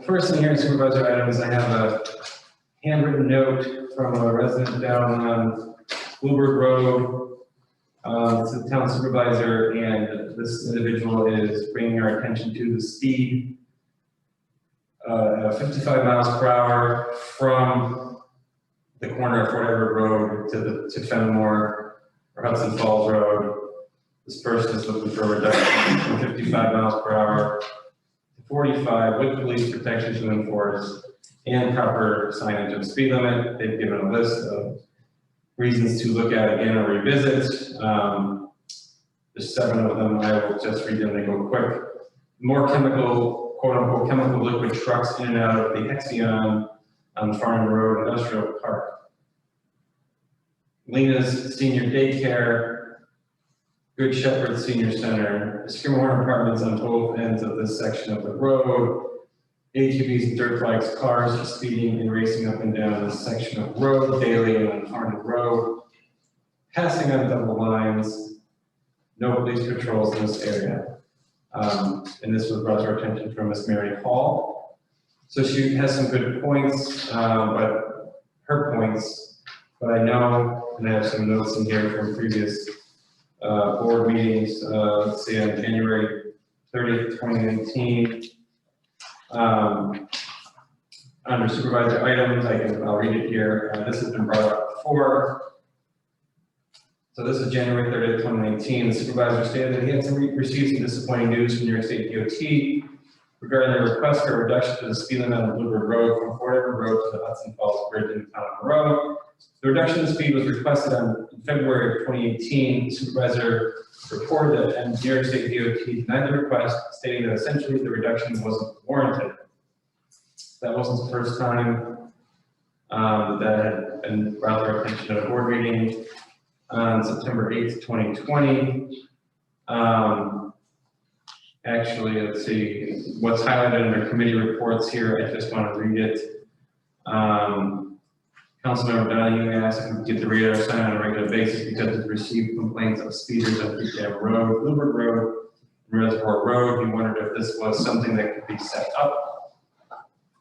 Speaker 1: first thing here in supervisor items, I have a handwritten note from a resident down on Bluebird Road. It's the town supervisor, and this individual is bringing our attention to the speed 55 miles per hour from the corner of Fort Edward Road to Fenimore or Hudson Falls Road. This person is looking for a reduction from 55 miles per hour to 45 with police protection to enforce and proper signage of the speed limit. They've given a list of reasons to look at again or revisit. There's 7 of them. I will just read them. They go quick. More chemical, quote unquote, chemical liquid trucks in and out of the Hexion on Farnham Road Industrial Park. Lena's Senior Daycare, Good Shepherd Senior Center, Skirmore Apartments on both ends of this section of the road, ATVs and dirt bikes, cars speeding and racing up and down this section of road daily and on Farnham Road, passing on double lines, no police patrols in this area. And this was brought to our attention from Miss Mary Hall. So she has some good points, but I know, and I have some notes in here from previous board meetings, let's see, on January 30th, 2019. Under supervisor items, I'll read it here. This has been brought up before. So this is January 30th, 2019. The supervisor stated that he had received some disappointing news from New York State DOT regarding their request for a reduction to the speed limit on Bluebird Road from Fort Edward Road to the Hudson Falls Bridge in Town Road. The reduction in speed was requested in February of 2018. The supervisor reported that New York State DOT denied the request, stating that essentially the reduction wasn't warranted. That wasn't the first time that had been brought to our attention at a board meeting on September 8th, 2020. Actually, let's see, what's highlighted under committee reports here, I just want to read it. Councilmember Donahue asked if we could get the radar sign on a regular basis because we've received complaints of speeders on Creek Dam Road, Bluebird Road, and Reservoir Road. He wondered if this was something that could be set up.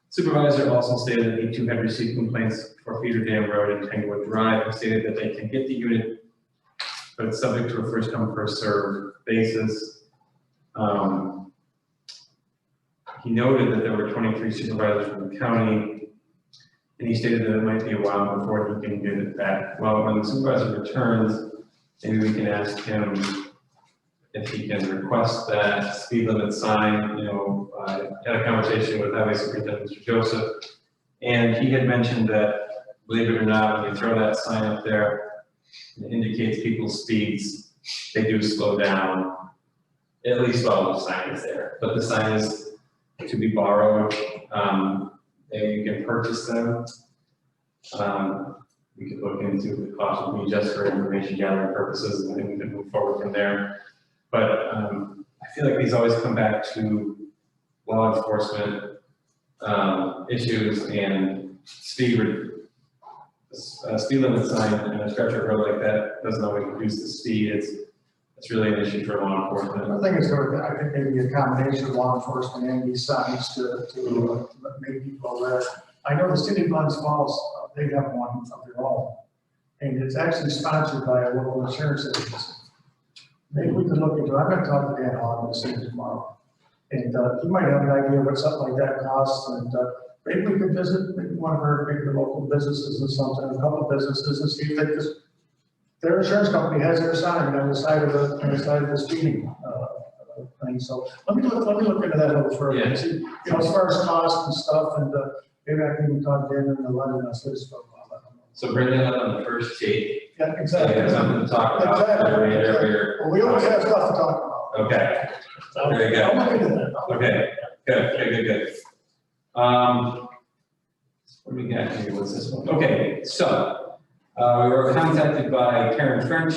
Speaker 1: Supervisor also stated that he too had received complaints for Feeder Dam Road and Tanglewood Drive. He stated that they can get the unit, but it's subject to a first come, first served basis. He noted that there were 23 supervisors from the county, and he stated that it might be a while before he can get it back. Well, when the supervisor returns, maybe we can ask him if he can request that speed limit sign. You know, I had a conversation with Highway Superintendent Mr. Joseph, and he had mentioned that, believe it or not, when you throw that sign up there, it indicates people's speeds, they do slow down, at least while the sign is there. But the sign is to be borrowed. You can purchase them. We could look into the cost of me just for information gathering purposes, and then we can move forward from there. But I feel like these always come back to law enforcement issues and speed limit sign and a stretch of road like that doesn't always reduce the speed. It's really an issue for law enforcement.
Speaker 7: I think it's good, I think maybe a combination of law enforcement and these signs to make people aware. I know the city of Glens Falls, they have one of their own, and it's actually sponsored by a local insurance agency. Maybe we could look into, I'm gonna talk to Dan Hall in the city tomorrow, and he might have an idea what something like that costs, and maybe we could visit maybe one of our bigger local businesses or something, a couple of businesses, and see if they just, their insurance company has their sign on the side of the speeding thing. So let me look into that a little further.
Speaker 1: Yeah.
Speaker 7: And see, you know, as far as cost and stuff, and maybe I can even talk to Dan and London on this for a while.
Speaker 1: So bring that up on the first tape.
Speaker 7: Yeah,
Speaker 1: So
Speaker 7: exactly.
Speaker 1: you have something to talk about.
Speaker 7: Exactly. Well, we always have stuff to talk about.
Speaker 1: Okay, very good.
Speaker 7: I'll look into that.
Speaker 1: Okay, good. What do we got here? What's this one? Okay, so we were contacted by Karen French.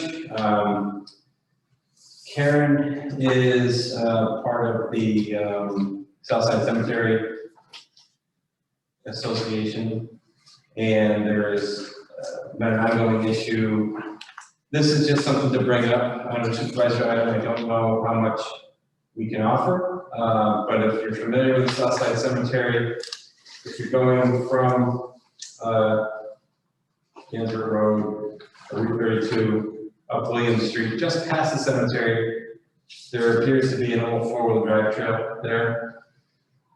Speaker 1: Karen is part of the Southside Cemetery Association, and there is been an ongoing issue. This is just something to bring up under supervisor item. I don't know how much we can offer. but if you're familiar with the Southside Cemetery, if you're going from, Gansford Road, Route 32, up William Street, just past the cemetery, there appears to be an old four-wheel drive trail there.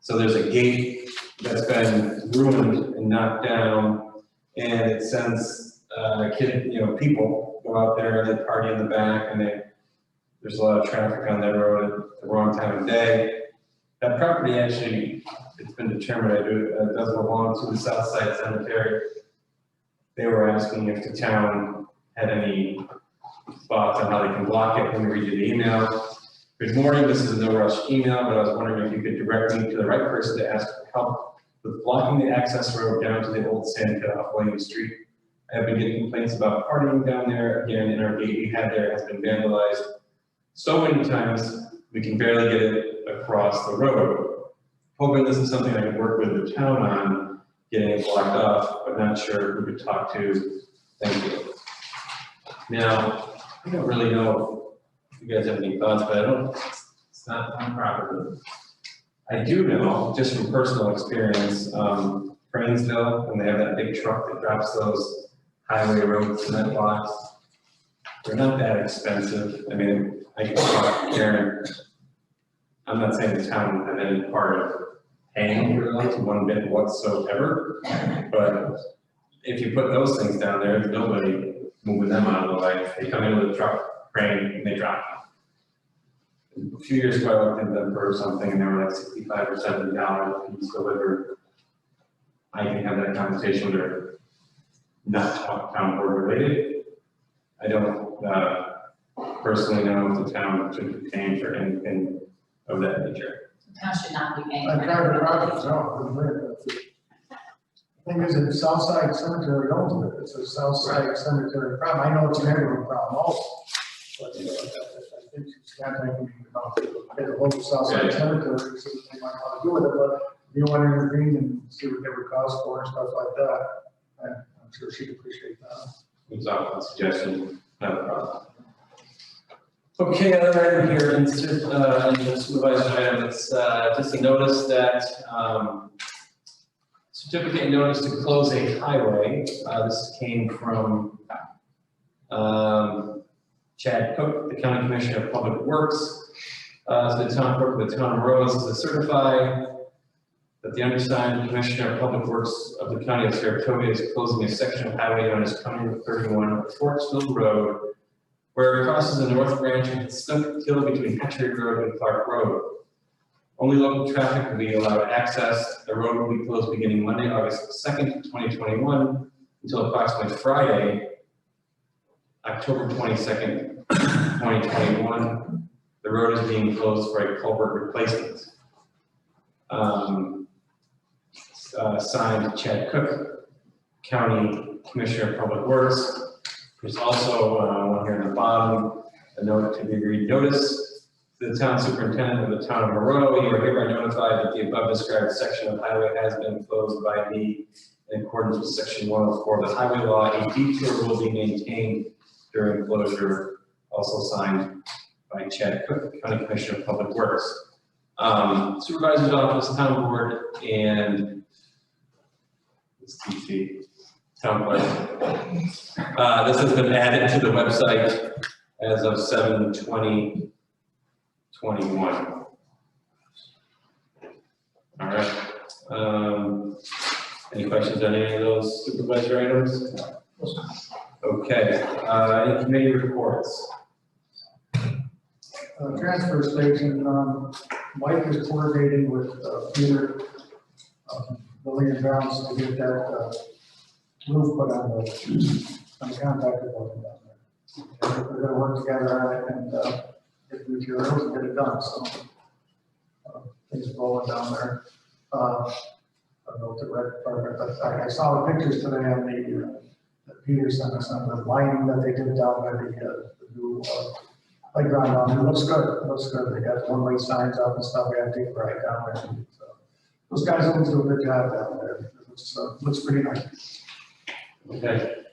Speaker 1: So there's a gate that's been ruined and knocked down, and it sends, people go out there and they party in the back, and there's a lot of traffic on that road at the wrong time of day. That property actually, it's been determined, it does belong to the Southside Cemetery. They were asking if the town had any thoughts on how they can block it. Let me read you the email. Good morning, this is a no rush email, but I was wondering if you could direct me to the right person to ask for help with blocking the access road down to the old sand pit off William Street. I have been getting complaints about partying down there. Again, in our gate we had there has been vandalized so many times, we can barely get it across the road. Hoping this is something I can work with the town on, getting it blocked off, but not sure who to talk to. Thank you. Now, I don't really know if you guys have any thoughts, but it's not on property. I do know, just from personal experience, Cranesville, when they have that big truck that drops those highway road cement blocks, they're not that expensive. I mean, I can talk Karen. I'm not saying the town would have any part of paying for it one bit whatsoever, but if you put those things down there, there's nobody moving them out of the way. They come in with a truck, crane, and they drop them. A few years ago, I looked into them for something, and they were like 65 or $70 a piece delivered. I can have that conversation with her, not town board related. I don't personally know if the town should be paying for anything of that nature.
Speaker 2: The town should not be paying.
Speaker 7: I tried to drive it, so, wouldn't work. Thing is, the Southside Cemetery owns it, it's a Southside Cemetery problem, I know it's a neighborhood problem also. But, I think she's contacting me about the local Southside Cemetery, see what they might want to do with it, but if you want to intervene and see what they would cost for and stuff like that, I'm sure she'd appreciate that.
Speaker 1: It's a suggestion, not a problem. Okay, other item here, in the supervisor item, it's just a notice that certificate notice to close a highway. This came from Chad Cook, the County Commissioner of Public Works. So the town clerk of the town of Rose to certify that the undersigned Commissioner of Public Works of the County of Saratoga is closing a section of highway known as County Route 31 of Fortsville Road, where it crosses the north branch of Snook Hill between Hatchery Road and Clark Road. Only local traffic will be allowed access. The road will be closed beginning Monday, August 2nd, 2021, until approximately Friday, October 22nd, 2021. The road is being closed for a culvert replacement. Signed Chad Cook, County Commissioner of Public Works. There's also one here in the bottom, a note to be read notice to the town superintendent of the town of Monroe. You are hereby notified that the above described section of highway has been closed by me in accordance with section 104 of the highway law. A detour will be maintained during closure, also signed by Chad Cook, County Commissioner of Public Works. Supervisor's office, town board, and this TC, town clerk. This has been added to the website as of 7/20/21. All right. Any questions on any of those supervisor items? Okay. Any committee reports?
Speaker 7: Transfer station, Mike is coordinating with Peter, Building and Grounds to get that roof put on the compactor building down there. We're gonna work together on it and get the materials and get it done, so things are rolling down there. I don't know what the rec department, but I saw the pictures today on the that Peter sent us on the lining that they did down there, the new playground down there. It looks good, it looks good. They got one-way signs up and stuff, we had to take it right down there. So, those guys always do a good job down there. It looks pretty nice.
Speaker 1: Okay.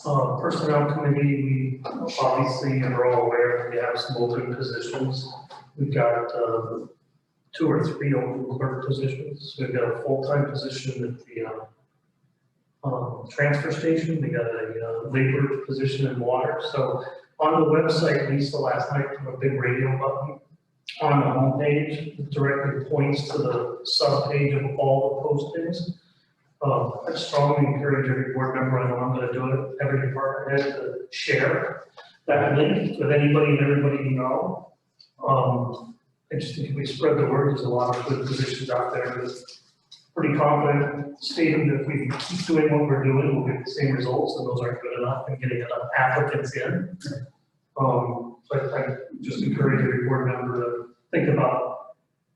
Speaker 6: Personnel committee, we obviously are all aware that we have some open positions. We've got 2 or 3 open clerk positions. We've got a full-time position at the transfer station. We got a labor position in water. So on the website, Lisa last night put a big radio button on the homepage that directly points to the sub-page of all the postings. I strongly encourage every board member, I know I'm gonna do it, every department head to share that link with anybody and everybody you know. I just think if we spread the word, there's a lot of good positions out there. That's pretty confident stating that if we keep doing what we're doing, we'll get the same results, and those aren't good enough, and getting enough applicants in. So I just encourage every board member to think about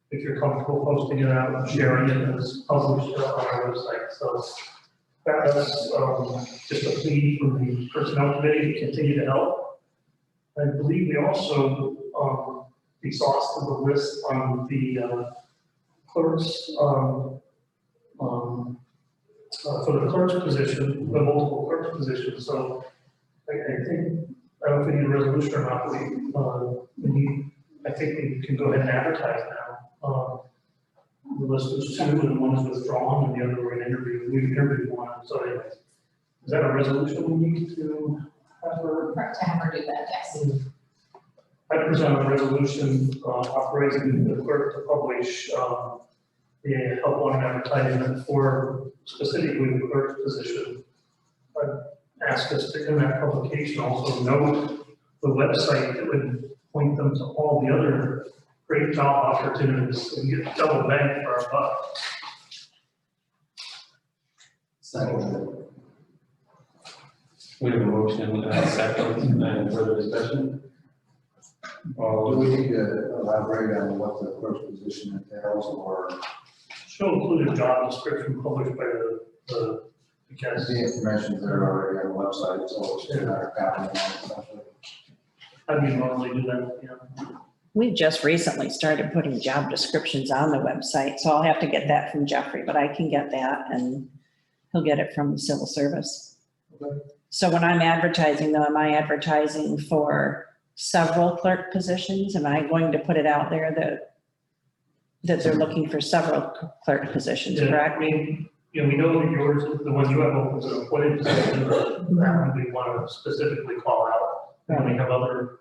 Speaker 6: if you're comfortable posting it out and sharing it as published on our website. So that's just a plea from the personnel committee to continue to help. I believe we also exhausted the list on the clerks, for the clerk's position, the multiple clerk's positions. So I think, I don't know if we need a resolution or not, I think we can go ahead and advertise now. The list was 2 and 1 is withdrawn and the other we're going to interview. We've interviewed 1. So anyways, is that a resolution we need to have her?
Speaker 2: To have her do that, yes.
Speaker 6: I present a resolution authorizing the clerk to publish the help wanted advertisement for specifically the clerk's position. I ask us to, in that publication, also note the website that would point them to all the other great job opportunities, so we get double bang for our buck.
Speaker 3: Second.
Speaker 1: We have a motion, second, and further discussion?
Speaker 3: Do we need to elaborate on what the clerk's position entails, or
Speaker 6: She'll include a job description published by the because
Speaker 3: the information that are already on the website, so it's not a copy essentially?
Speaker 6: how do you normally do that? Yeah.
Speaker 4: We just recently started putting job descriptions on the website, so I'll have to get that from Jeffrey, but I can get that and he'll get it from the civil service.
Speaker 3: Okay.
Speaker 4: So when I'm advertising though, am I advertising for several clerk positions? Am I going to put it out there that they're looking for several clerk positions,
Speaker 6: Yeah,
Speaker 4: correct?
Speaker 6: I mean, you know, we know that yours, the one you have open is an appointed position, but that one we want to specifically call out. And we have other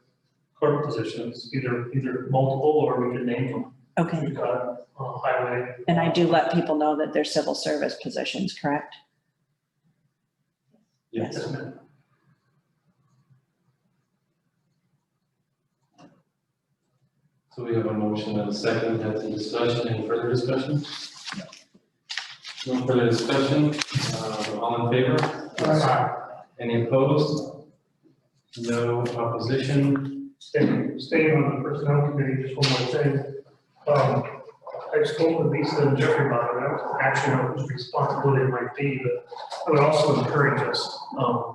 Speaker 6: clerk positions, either multiple or we can name them.
Speaker 4: Okay,
Speaker 6: We've got highway.
Speaker 4: and I do let people know that they're civil service positions, correct? Yes.
Speaker 1: So we have a motion and a second, have some discussion, any further discussion? No further discussion, all in favor? Any opposed? No opposition?
Speaker 6: Staying on the personnel committee, just one more thing. I spoke with Lisa and Jeffrey about it, I don't actually know whose responsibility it might be, but I would also encourage us to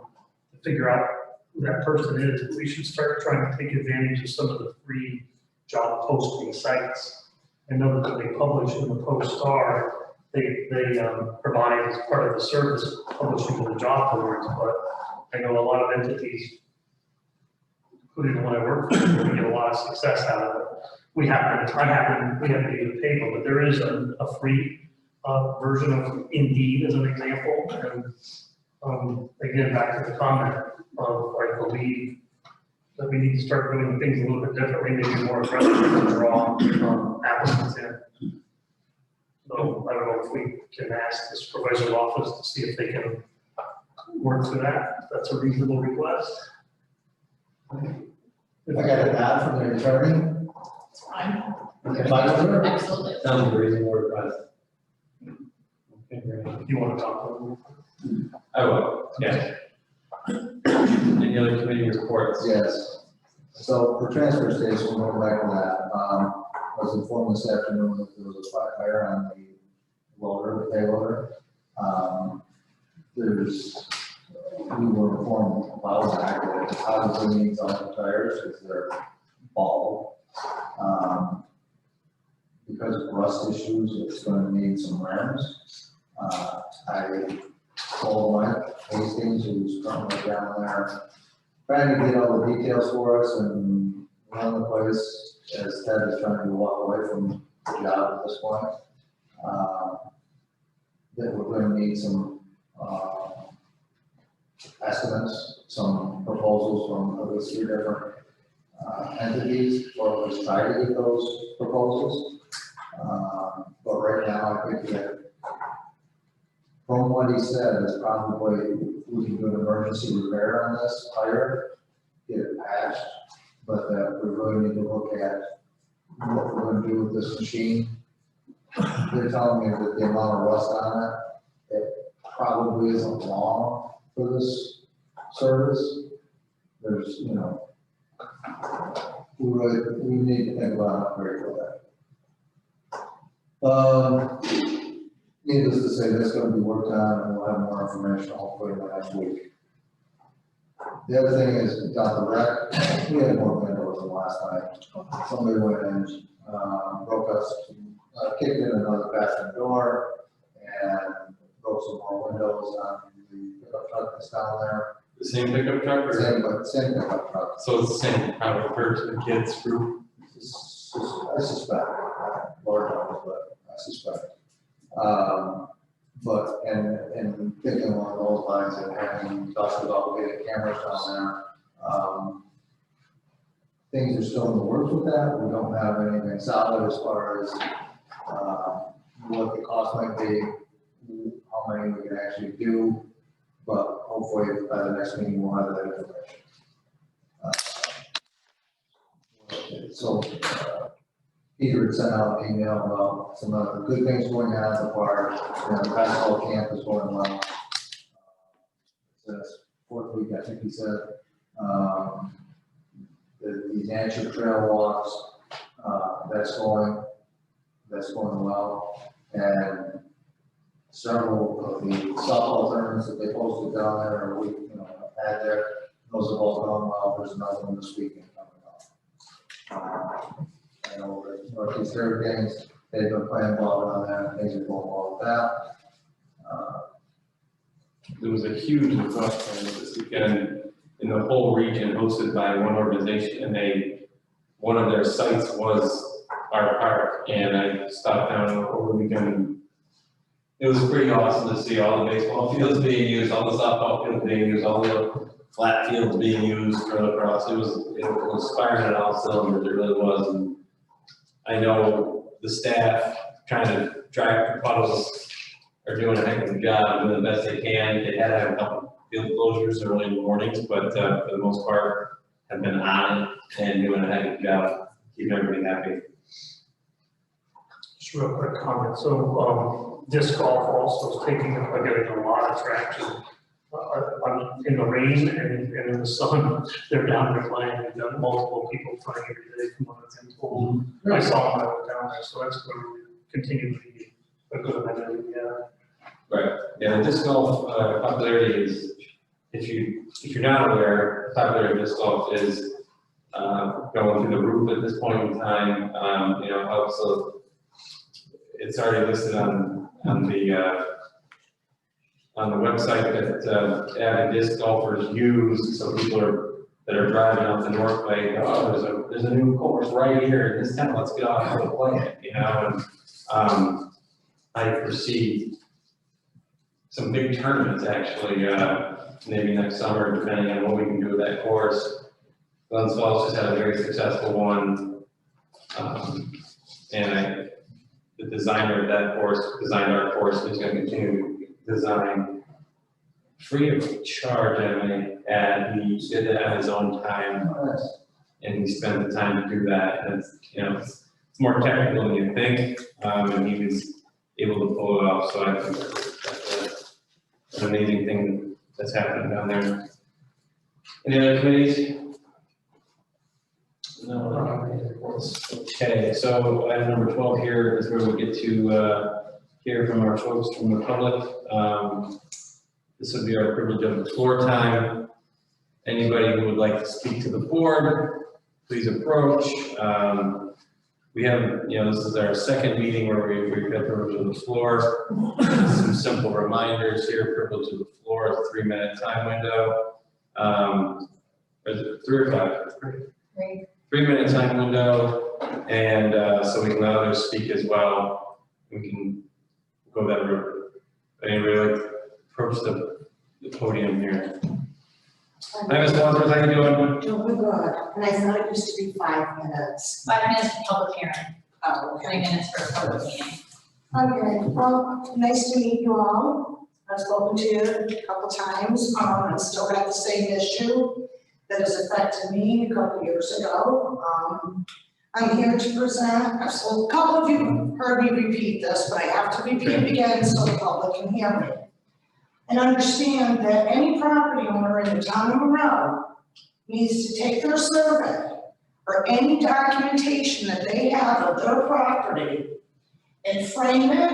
Speaker 6: figure out who that person is. We should start trying to take advantage of some of the free job posting sites. I know that they publish in the Post-Star, they provide as part of the service publishing the job boards, but I know a lot of entities, including the one I work for, we get a lot of success out of it. We happen to use the paper, but there is a free version of Indeed as an example. And again, back to the comment of, I believe that we need to start doing things a little bit differently, maybe more aggressively to draw applicants in. So I don't know if we can ask the supervisor's office to see if they can work through that, if that's a reasonable request.
Speaker 3: I got a nod from the attorney.
Speaker 2: It's fine.
Speaker 3: Okay, fine with her?
Speaker 2: Absolutely.
Speaker 1: Sounds like a reasonable request. Okay, great.
Speaker 6: If you want to talk to them.
Speaker 1: I will, yeah. Any other committee reports?
Speaker 3: Yes. So for transfer station, going back to that, I was informed this afternoon that there was a flat tire on the loader, the payloader. We were informed about that, that it probably needs on the tires because they're bald. Because of rust issues, it's going to need some rims. I called Mike Hastings, who's currently down there, trying to get all the details for us and run the place, as Ted is trying to walk away from the job at this point. That we're gonna need some, estimates, some proposals from at least 3 different entities, or at least try to get those proposals. But right now, I think that from what he said, is probably we can do an emergency repair on this tire, get it patched, but that we really need to look at what we're gonna do with this machine. They're telling me that the amount of rust on it probably isn't long for this service. There's, you know, we need to think about an upgrade for that. Needless to say, that's gonna be worked on, and we'll have more information hopefully in the next week. The other thing is, down the wreck, we had more windows than last night. Somebody went in, broke us, kicked in another bathroom door, and broke some more windows on the pickup truck that's down there.
Speaker 1: The same pickup truck or?
Speaker 3: Same pickup truck.
Speaker 1: So it's the same kind of person, the kids group?
Speaker 3: I suspect, Lord knows, but I suspect. But, and thinking along those lines and having talked about getting cameras down there, things are still in the works with that. We don't have anything solid as far as, what the cost might be, how many we can actually do, but hopefully by the next meeting we'll have that information. So, Peter had sent out an email about some of the good things going on at the park. You know, the basketball camp is going well. It's 4th week, I think he said. The nature trail walks, that's going well. And several of the softball tournaments that they posted down there, or we, you know, had there, those have all gone well. There's another one this weekend coming up. I know the Northeast Hurricanes, they've been playing ball down there, and things are going well with that.
Speaker 1: There was a huge request this weekend in the whole region hosted by one organization, and one of their sites was our park, and I stopped down over the weekend. It was pretty awesome to see all the baseball fields being used, all the softball fields being used, all the flat fields being used for lacrosse. It was firing on all cylinders, it really was. And I know the staff trying to drive the puddles are doing a heck of a job, doing the best they can. They had to have a couple field closures early in the mornings, but for the most part, have been on it and doing a heck of a job, keeping everybody happy.
Speaker 6: Just real quick comment, so, disc golf also is getting a lot of traction. In the rain and in the sun, they're down there playing, we've got multiple people playing every day from what I've been told. I saw them down there, so that's going to continue to be a good amenity, yeah.
Speaker 1: Right, yeah, the disc golf popularity is, if you're not aware, the popularity of disc golf is going through the roof at this point in time. You know, helps, so it's already listed on the website that avid disc golfers use, so people that are driving off the Northway, oh, there's a new course right here in this town, let's get out and play it, you know, and I foresee some big tournaments actually, maybe next summer, depending on what we can do with that course. Glens Falls just had a very successful one, and the designer of that course designed our course, and he's going to continue to design free of charge. I may add, he did that on his own time, and he spent the time to do that. And it's, you know, it's more technical than you think, and he was able to pull it off. So I think that's an amazing thing that's happening down there. Any other committees? No. Okay, so item number 12 here is where we get to hear from our folks from the public. This would be our privilege of the floor time. Anybody who would like to speak to the board, please approach. We have, this is our second meeting where we've got privilege of the floor. Some simple reminders here, privilege of the floor is a 3-minute time window. Is it 3 or 5?
Speaker 2: 3.
Speaker 1: 3-minute time window, and so we can let others speak as well. We can go that route. Anybody like to approach the podium here? Hi, Ms. Wadsworth, how you doing?
Speaker 8: Doing good, and I thought it used to be 5 minutes.
Speaker 2: 5 minutes for public hearing,
Speaker 8: Oh,
Speaker 2: 3 minutes for a public meeting.
Speaker 8: Okay, well, nice to meet you all. I've spoken to you a couple times, I still got the same issue that has affected me a couple years ago. I'm here to present, so a couple of you heard me repeat this, but I have to repeat it again so the public can hear me. And understand that any property owner in the town of Monroe needs to take their survey or any documentation that they have of their property and frame it,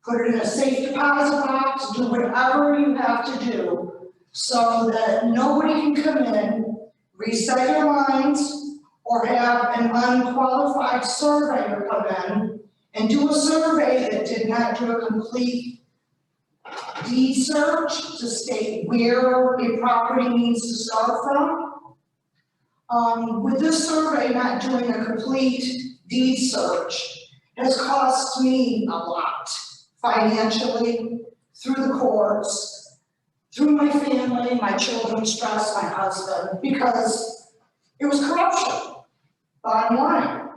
Speaker 8: put it in a safe deposit box, do whatever you have to do so that nobody can come in, reset your lines, or have an unqualified surveyor come in and do a survey that did not do a complete deed search to state where a property needs to start from. With this survey not doing a complete deed search has cost me a lot financially, through the courts, through my family, my children, stress, my husband, because it was corruption, bottom line.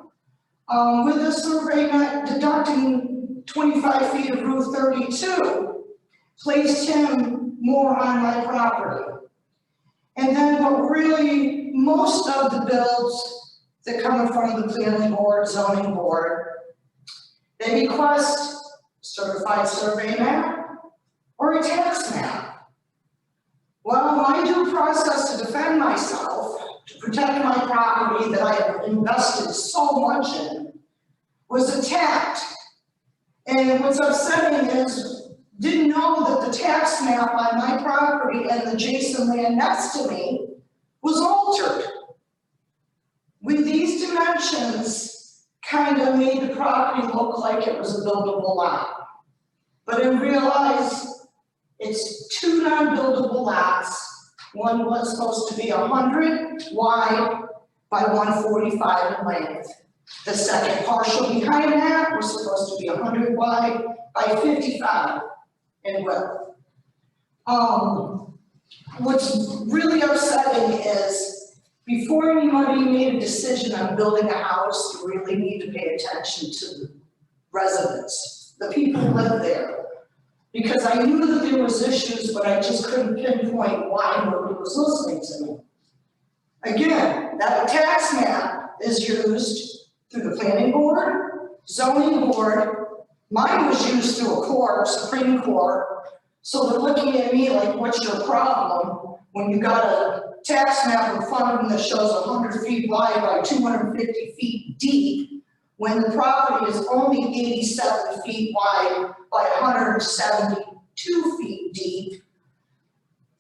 Speaker 8: With the survey not deducting 25 feet of Route 32, placed him more on my property. And then what really, most of the bills that come in front of the planning board, zoning board, they request certified survey map or a tax map. Well, my due process to defend myself, to protect my property that I have invested so much in, was attacked. And what's upsetting is, didn't know that the tax map on my property and the adjacent land next to me was altered. With these dimensions, kind of made the property look like it was a buildable lot. But I realized it's 2 non-buildable lots. One was supposed to be 100 wide by 145 in length. The second partial behind that was supposed to be 100 wide by 55 in width. What's really upsetting is before anybody made a decision on building a house, you really need to pay attention to the residents, the people who live there. Because I knew that there was issues, but I just couldn't pinpoint why nobody was listening to me. Again, that tax map is used through the planning board, zoning board. Mine was used through a court, Supreme Court. So they're looking at me like, what's your problem when you got a tax map in front of them that shows 100 feet wide by 250 feet deep, when the property is only 87 feet wide by 172 feet deep,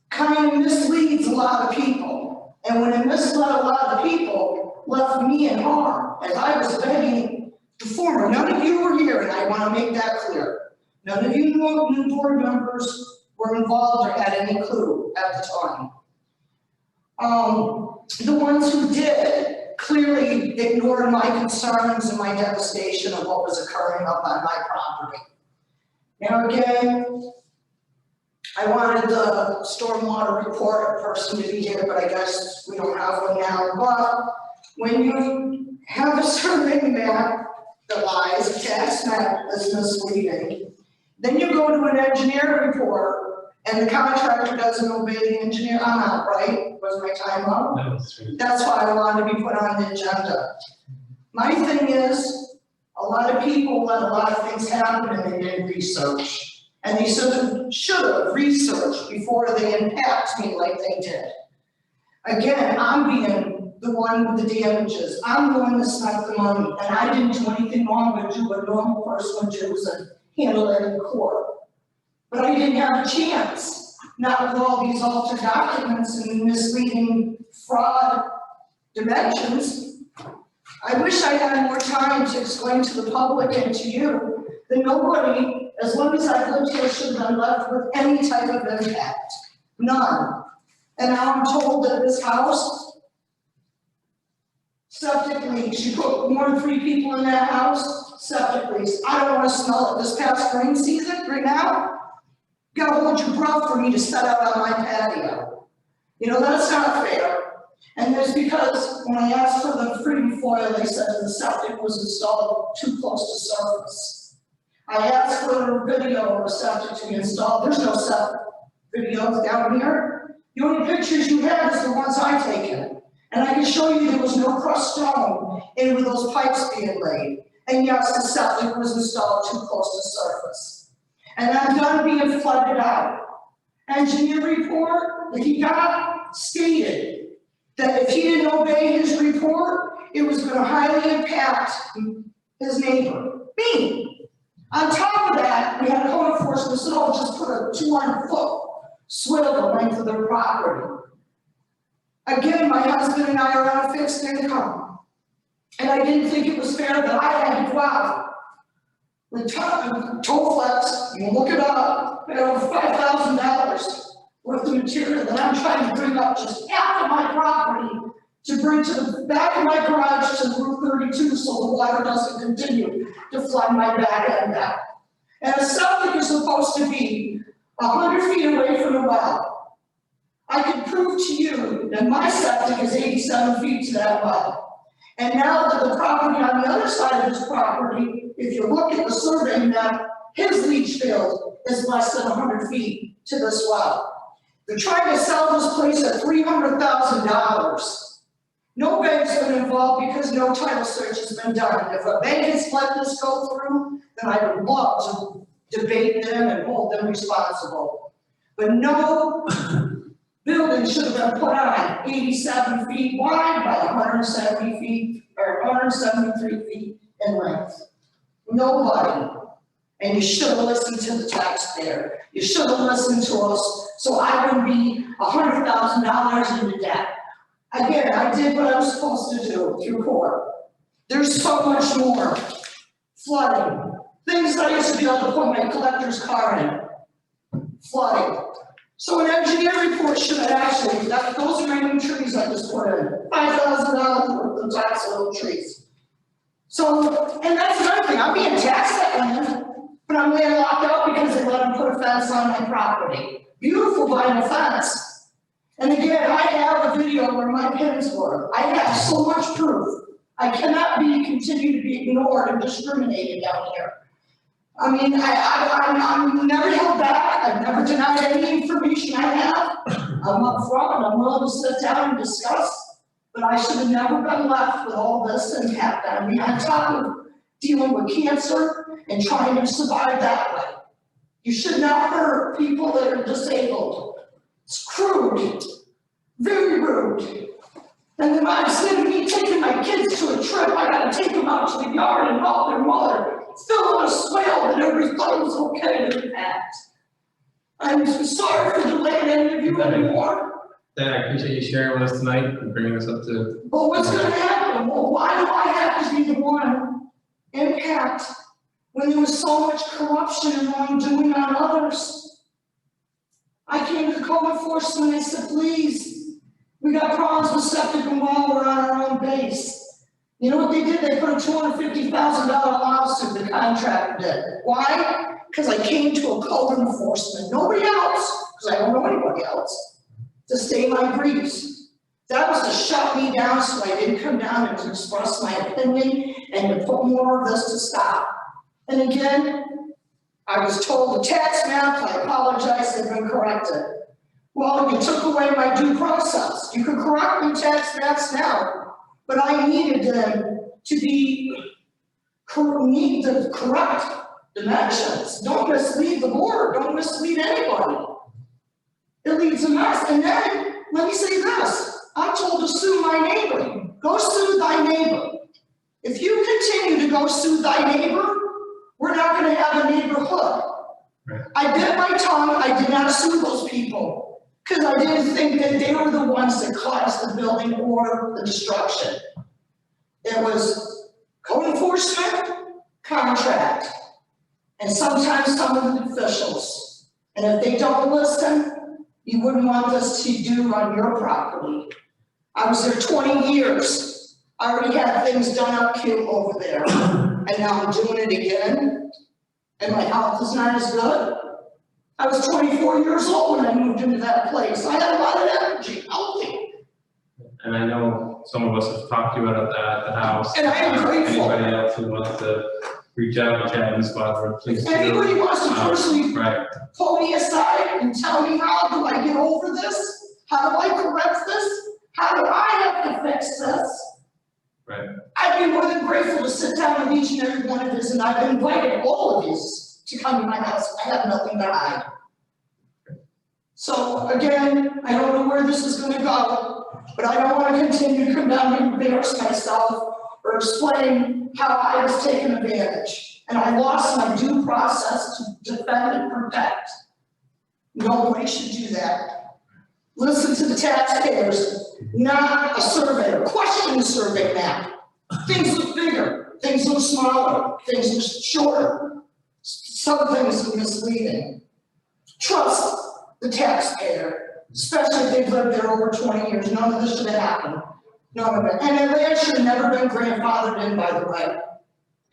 Speaker 8: kind of misleads a lot of people. And when it misled a lot of people, left me in harm, as I was begging before. None of you were here, and I want to make that clear. None of you new board members were involved or had any clue at the time. The ones who did clearly ignored my concerns and my devastation of what was occurring up on my property. Now again, I wanted the stormwater report person to be here, but I guess we don't have one now. But when you have a survey map that lies, a tax map that's misleading, then you go to an engineer report and the contractor doesn't obey the engineer, I'm out, right? Was my time up?
Speaker 1: No,
Speaker 8: That's why I wanted to be put on the agenda. My thing is, a lot of people let a lot of things happen and they didn't research. And they should have researched before they impact me like they did. Again, I'm being the one with the damages. I'm the one that spent the money, and I didn't do anything wrong but do what a normal person would do, was handle it in court. But I didn't have a chance, not with all these altered documents and misleading fraud dimensions. I wish I had more time to explain to the public and to you that nobody, as long as I've lived here, should have been left with any type of impact. None. And now I'm told that this house, septic leaks, you put more than 3 people in that house, septic leaks. I don't wanna smell it this past rain season, right now. You gotta hold your breath for me to set out on my patio. You know, that's not fair. And it's because when I asked for the freedom foil, they said the septic was installed too close to surface. I asked for a video of a septic to be installed, there's no septic videos down here. The only pictures you have is the ones I've taken. And I can show you there was no crushed stone in with those pipes being laid. And yes, the septic was installed too close to surface. And I'm done being flooded out. Engineer report that he got stated that if he didn't obey his report, it was gonna highly impact his neighbor, me. On top of that, we had code enforcement, so just put a 200-foot swale the length of their property. Again, my husband and I are on a fixed income. And I didn't think it was fair that I had to go out with tow flex, you can look it up, over $5,000 worth of material that I'm trying to bring up just half of my property to bring to the back of my garage to Route 32 so the water doesn't continue to flood my back end out. And a septic is supposed to be 100 feet away from the well. I can prove to you that my septic is 87 feet to that well. And now that the property on the other side of this property, if you look at the survey map, his leach field is less than 100 feet to this well. They're trying to sell this place at $300,000. No bank's been involved because no title search has been done. If a bank has let this go through, then I would love to debate them and hold them responsible. But no building should have been put on 87 feet wide by 170 feet or 173 feet in length. Nobody. And you should have listened to the taxpayer. You should have listened to us so I wouldn't be $100,000 into debt. Again, I did what I was supposed to do through court. There's so much more. Flooding. Things that I used to be able to put my collector's car in. Flooding. So an engineer report should have actually, those are my new trees I just put in. $5,000 worth of taxable trees. So, and that's another thing, I'm being taxed that land, but I'm landlocked out because they let them put a fence on my property. Beautiful vinyl fence. And again, I have a video where my pins were. I have so much proof. I cannot continue to be ignored and discriminated down here. I mean, I'm never held back. I've never denied any information I have. I'm up front and I'm willing to sit down and discuss. But I should have never been left with all this impact on me on top of dealing with cancer and trying to survive that way. You should not hurt people that are disabled. It's crude, very rude. And then instead of me taking my kids to a trip, I gotta take them out to the yard and help their mother fill in a swale that everything was okay to impact. I'm sorry for delaying any of you anymore.
Speaker 1: Dan, I appreciate you sharing with us tonight and bringing us up to.
Speaker 8: But what's gonna happen? Well, why do I have to be the one impact when there was so much corruption and wrongdoing on others? I came to code enforcement and I said, please, we got problems with septic and well, we're on our own base. You know what they did? They put a $250,000 lawsuit, the contractor did. Why? Because I came to a code enforcement, nobody else, because I don't know anybody else, to state my briefs. That was to shut me down so I didn't come down and to express my opinion and to put more of this to stop. And again, I was told the tax map, I apologize, they've been corrected. Well, you took away my due process. You can correct me tax maps now, but I needed them to need the correct dimensions. Don't mislead the board, don't mislead anybody. It leaves a mess. And then, let me say this, I'm told to sue my neighbor. Go sue thy neighbor. If you continue to go sue thy neighbor, we're not gonna have a neighborhood.
Speaker 1: Right.
Speaker 8: I bit my tongue, I did not sue those people, because I didn't think that they were the ones that caused the building or the destruction. It was code enforcement, contract, and sometimes some of the officials. And if they don't listen, you wouldn't want this to do on your property. I was there 20 years. I already had things done up cute over there. And now I'm doing it again. And my health is not as good. I was 24 years old when I moved into that place. I had a lot of energy, healthy.
Speaker 1: And I know some of us have talked to you about that at the house.
Speaker 8: And I am grateful.
Speaker 1: Anybody else who wants to reach out to Chad and Spotswood, please do.
Speaker 8: Anybody wants to personally
Speaker 1: Right,
Speaker 8: pull me aside and tell me how do I get over this? How do I correct this? How do I have to fix this?
Speaker 1: right.
Speaker 8: I'd be more than grateful to sit down with each and every one of these, and I've invited all of these to come to my house. I have nothing to hide. So again, I don't know where this is gonna go, but I don't wanna continue to come down and embarrass myself or explain how I was taken advantage. And I lost my due process to defend and protect. Nobody should do that. Listen to the taxpayers, not a surveyor. Question the survey map. Things look bigger, things look smaller, things look shorter. Some things are misleading. Trust the taxpayer, especially if they've lived there over 20 years. None of this should have happened. None of it. And it should have never been grandfathered in, by the way.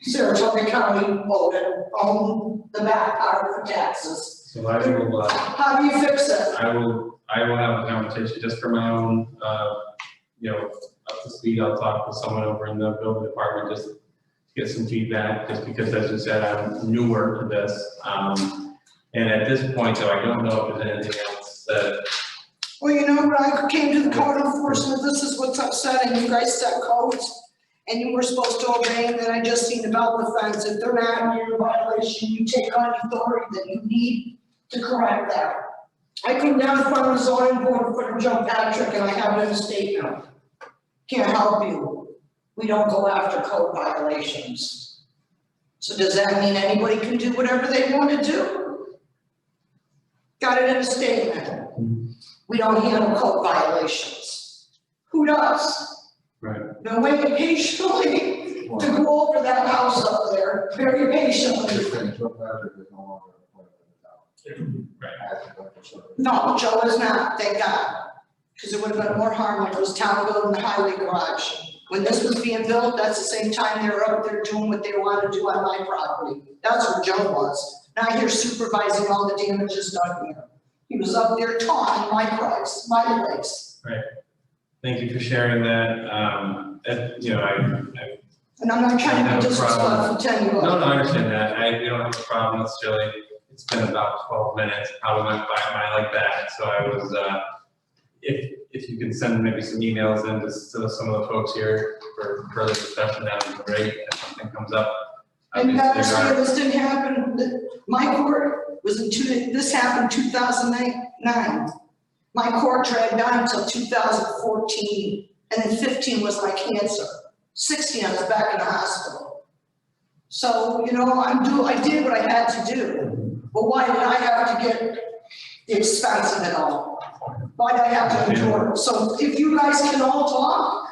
Speaker 8: Saratoga County owned the back part of the taxes.
Speaker 1: So I will,
Speaker 8: How do you fix it?
Speaker 1: I will have a conversation just for my own, up to speed. I'll talk with someone over in the building department just to get some feedback, just because, as you said, I'm newer to this. And at this point, though, I don't know if there's anything else that,
Speaker 8: Well, you know, when I came to the code enforcement, this is what's upsetting. You guys set codes and you were supposed to obey, and then I just seen about the fence. If they're not in violation, you take on authority that you need to correct that. I come down in front of the zoning board in front of Joe Patrick, and I have it in a statement. Can't help you. We don't go after code violations. So does that mean anybody can do whatever they want to do? Got it in a statement. We don't handle code violations. Who does?
Speaker 1: right,
Speaker 8: Been waiting patiently to go over that house up there, very patiently.
Speaker 3: Joe Patrick is no longer employed by the town.
Speaker 1: right.
Speaker 8: No, Joe is not, thank God. Because it would have been more harm if it was town building the highway garage. When this was being built, that's the same time they were up there doing what they wanted to do on my property. That's where Joe was. Not here supervising all the damages done here. He was up there taunting my place.
Speaker 1: Thank you for sharing that.
Speaker 8: And I'm not trying to
Speaker 1: I
Speaker 8: be
Speaker 1: have a problem.
Speaker 8: disrespectful to you.
Speaker 1: No, I understand that. We don't have a problem necessarily. It's been about 12 minutes, probably went by like that. So I was, if you can send maybe some emails in to some of the folks here for further discussion, that would be great. If something comes up.
Speaker 8: And you gotta
Speaker 1: obviously,
Speaker 8: say this didn't happen, my court was this happened 2009. My court dragged on until 2014, and then 15 was my cancer. 16, I was back in the hospital. So, I did what I had to do, but why did I have to get the expense of it all? Why did I have to endure it? So if you guys can all talk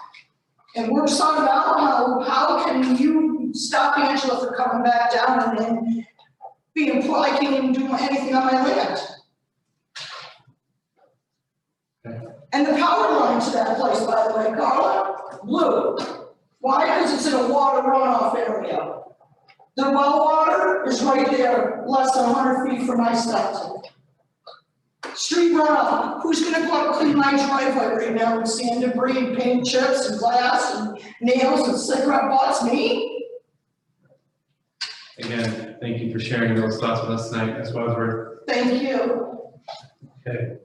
Speaker 8: and work something out, how can you stop Angela from coming back down and then being, I can't even do anything on my land? And the power line to that place, by the way, Carla, blue. Why? Because it's in a water runoff area. The well water is right there, less than 100 feet from my septic. Street runoff, who's gonna go out and clean my driveway right now with sand debris and paint chips and glass and nails and cigarette butts? Me?
Speaker 1: Again, thank you for sharing those thoughts with us tonight, Ms. Wadsworth.
Speaker 8: Thank you.
Speaker 1: Okay.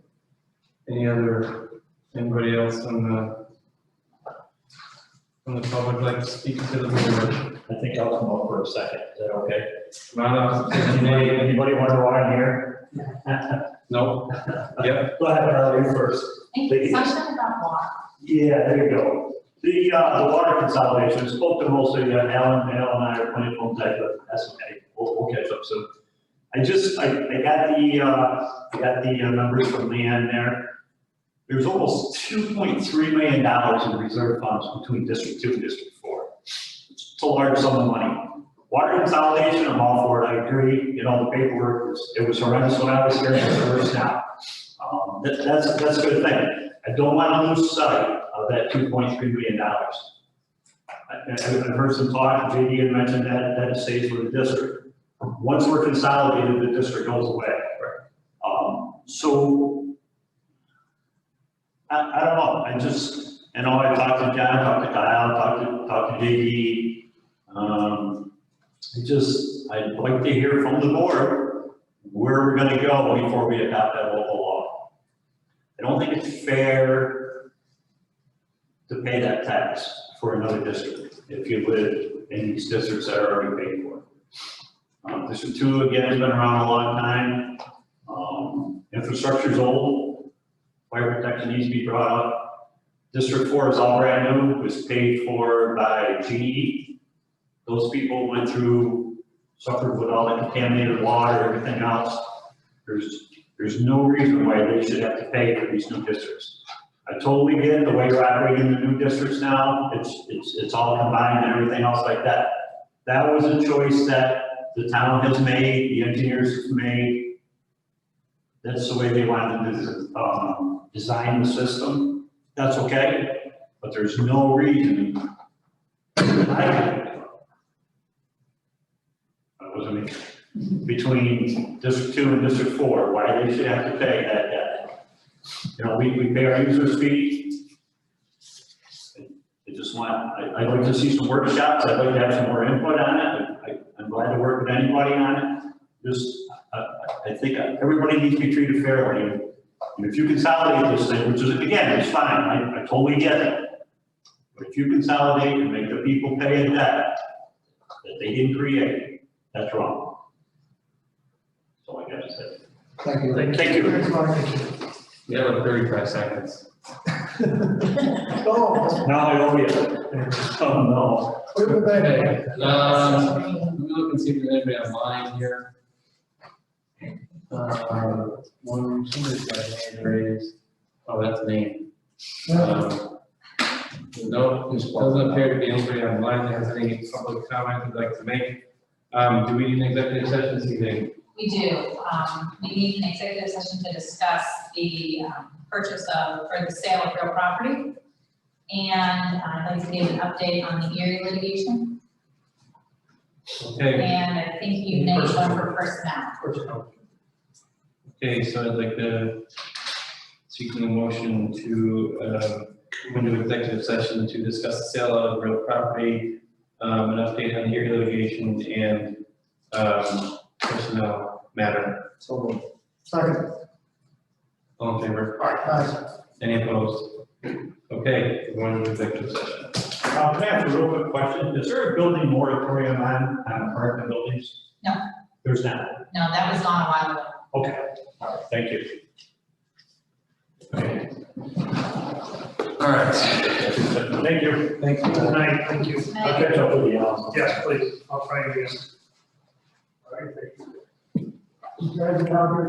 Speaker 1: Anybody else on the public like to speak to the board?
Speaker 9: I think I'll come up for a second, is that okay?
Speaker 1: Come on up.
Speaker 9: Anybody wonder why I'm here?
Speaker 1: No? Yep.
Speaker 9: Go ahead, Carl, you first.
Speaker 2: Thank you. Sunshine about water.
Speaker 9: Yeah, there you go. The water consolidation, I spoke to mostly Alan and I are plenty of type of estimate. We'll catch up soon. I got the numbers from Leanne there. There's almost $2.3 million in reserve funds between District 2 and District 4. it's a large sum of money. Water consolidation, I'm all for it, I agree, you know, the paperwork, it was horrendous when I was here, it's worse now. That's a good thing. I don't want to lose sight of that $2.3 million. I've heard some talk, JD had mentioned that stays with the district. Once we're consolidated, the district goes away. So, I don't know, I talked to John, talked to Kyle, talked to JD. I'd like to hear from the board where we're gonna go before we adopt that local law. I don't think it's fair to pay that tax for another district if you live in these districts that are already paid for. District 2, again, has been around a long time. Infrastructure's old, fire protection needs to be brought up. District 4 is all brand new, was paid for by GE. Those people went through, suffered with all the contaminated water, everything else. There's no reason why they should have to pay for these new districts. I totally get the way you're operating the new districts now, it's all combined and everything else like that. That was a choice that the town has made, the engineers have made. That's the way they wanted to design the system. That's okay, but there's no reason. Between District 2 and District 4, why they should have to pay that debt. You know, we pay our users fee. I'd like to see some workshops, I'd like to have some more input on it. I'm glad to work with anybody on it. I think everybody needs to be treated fairly. And if you consolidate this thing, which is, again, it's fine, I totally get it. But if you consolidate and make the people pay a debt that they didn't create, that's wrong. So I gotta say.
Speaker 3: Thank you.
Speaker 9: Thank you.
Speaker 1: You have 35 seconds.
Speaker 7: Oh,
Speaker 9: Now I owe you. Oh, no.
Speaker 7: what about that?
Speaker 1: Let me look and see if there's anybody online here. Somebody's got a hand raised. Oh, that's me. No, doesn't appear to be anybody online that has any public comment they'd like to make. Do we need an executive session this evening?
Speaker 2: We do. We need an executive session to discuss the purchase of, or the sale of real property. And I'd like to give an update on the Erie litigation.
Speaker 1: Okay,
Speaker 2: And I think you named one for personnel.
Speaker 1: okay, so I'd like to seek a motion to go into executive session to discuss the sale of real property, an update on the Erie litigation and personnel matter.
Speaker 7: So moved. Second.
Speaker 1: All in favor?
Speaker 7: Aye.
Speaker 1: Any opposed? Okay, we're going to executive session.
Speaker 9: Can I ask a real quick question? Is there a building moratorium on apartment buildings?
Speaker 2: No.
Speaker 9: There's not.
Speaker 2: No, that was gone a while ago.
Speaker 9: Okay, all right, thank you.
Speaker 1: Okay. All right.
Speaker 9: Thank you.
Speaker 7: Thank you. Good night, thank you.
Speaker 9: I'll catch up with you.
Speaker 7: Yes, please, I'll try again. All right, thank you. You guys are out here.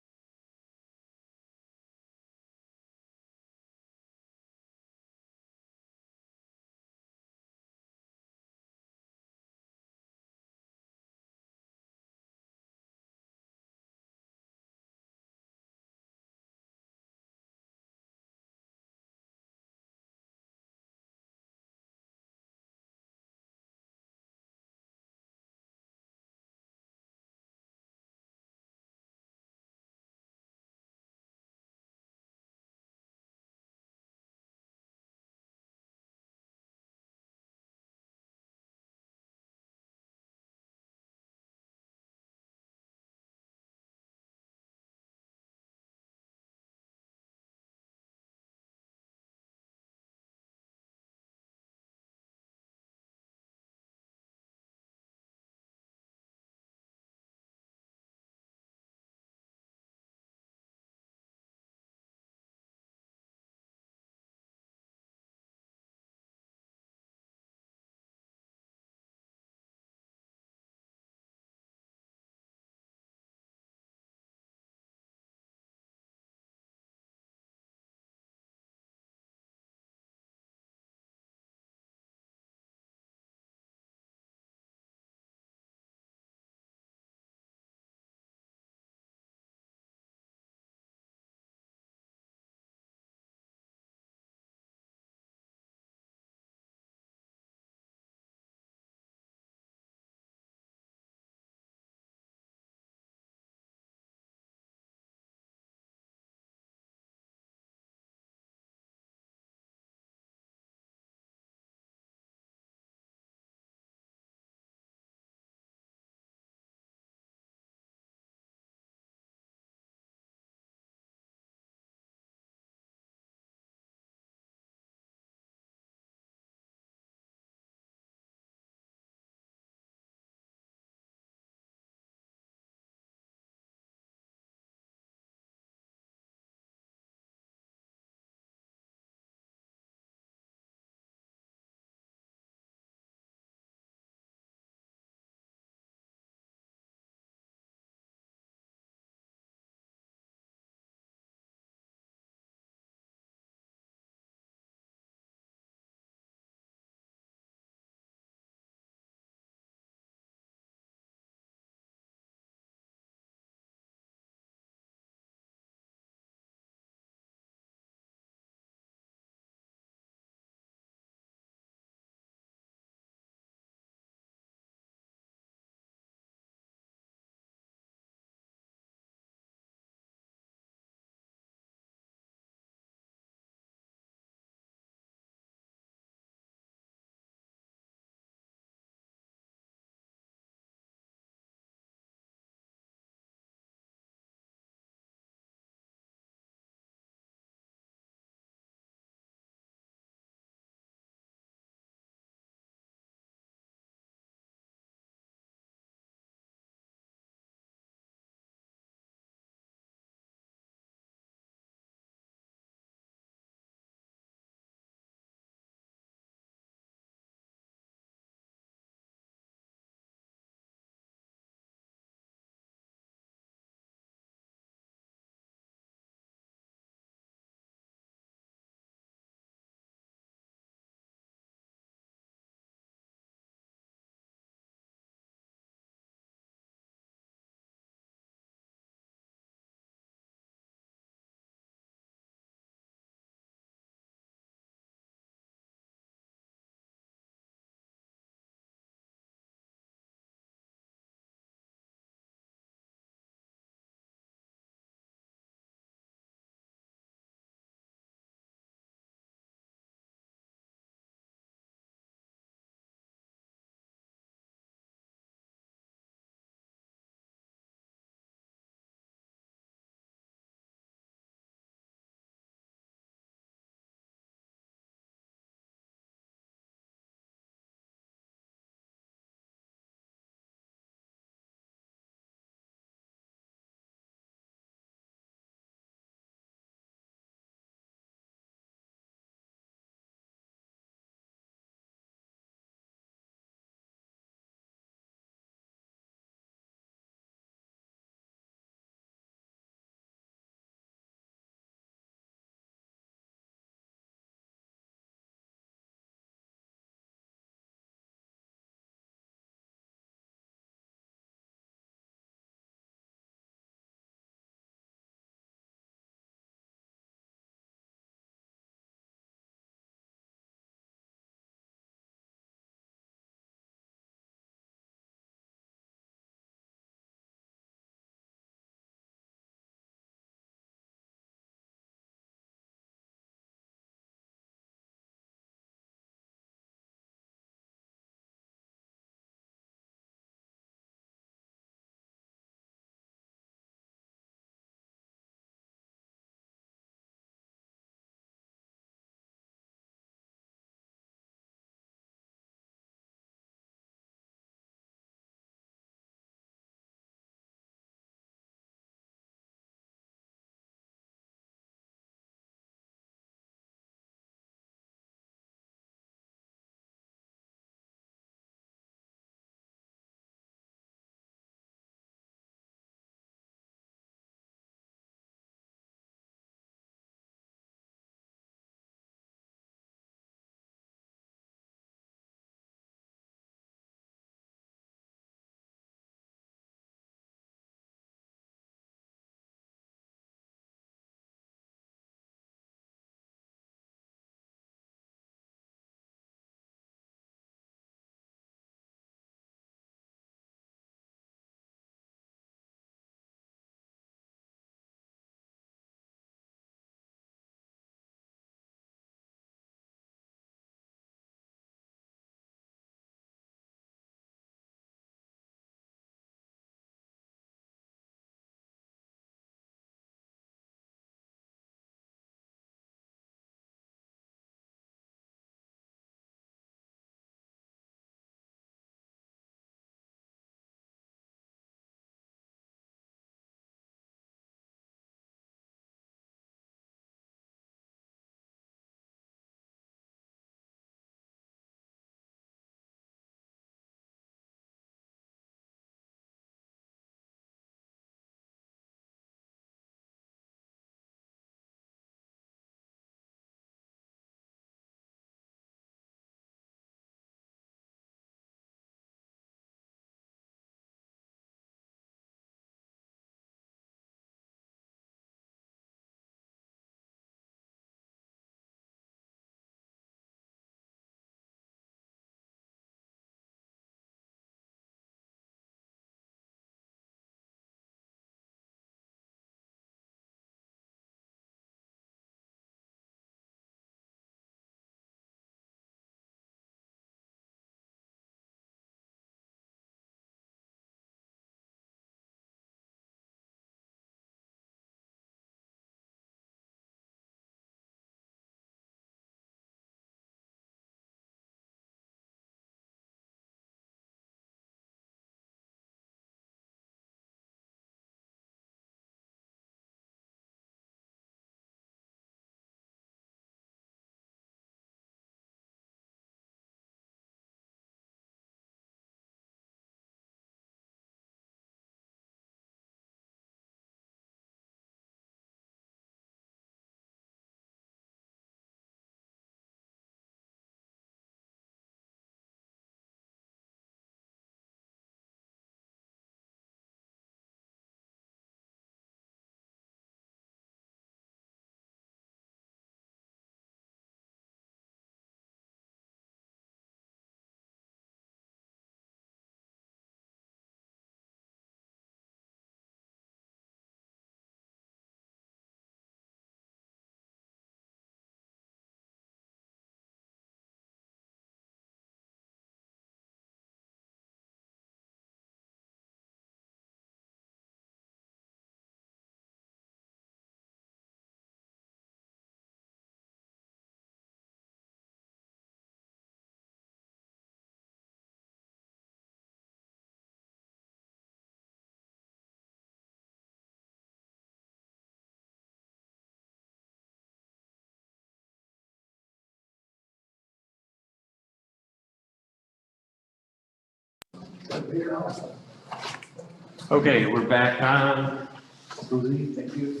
Speaker 1: Okay, we're back on. Suzie, thank you.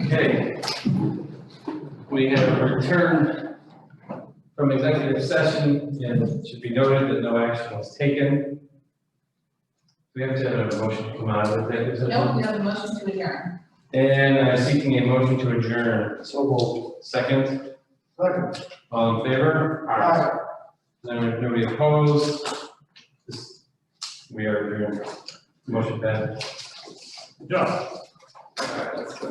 Speaker 1: Okay. We have returned from executive session, and it should be noted that no action was taken. We have to have a motion to come out of executive session.
Speaker 2: Nope, we have a motion to adjourn.
Speaker 1: And I'm seeking a motion to adjourn.
Speaker 7: So moved.
Speaker 1: Second,
Speaker 7: Second.
Speaker 1: all in favor?
Speaker 7: Aye.
Speaker 1: Nobody opposed? We are adjourned. Motion passes.
Speaker 6: Joe.
Speaker 1: All right, let's go.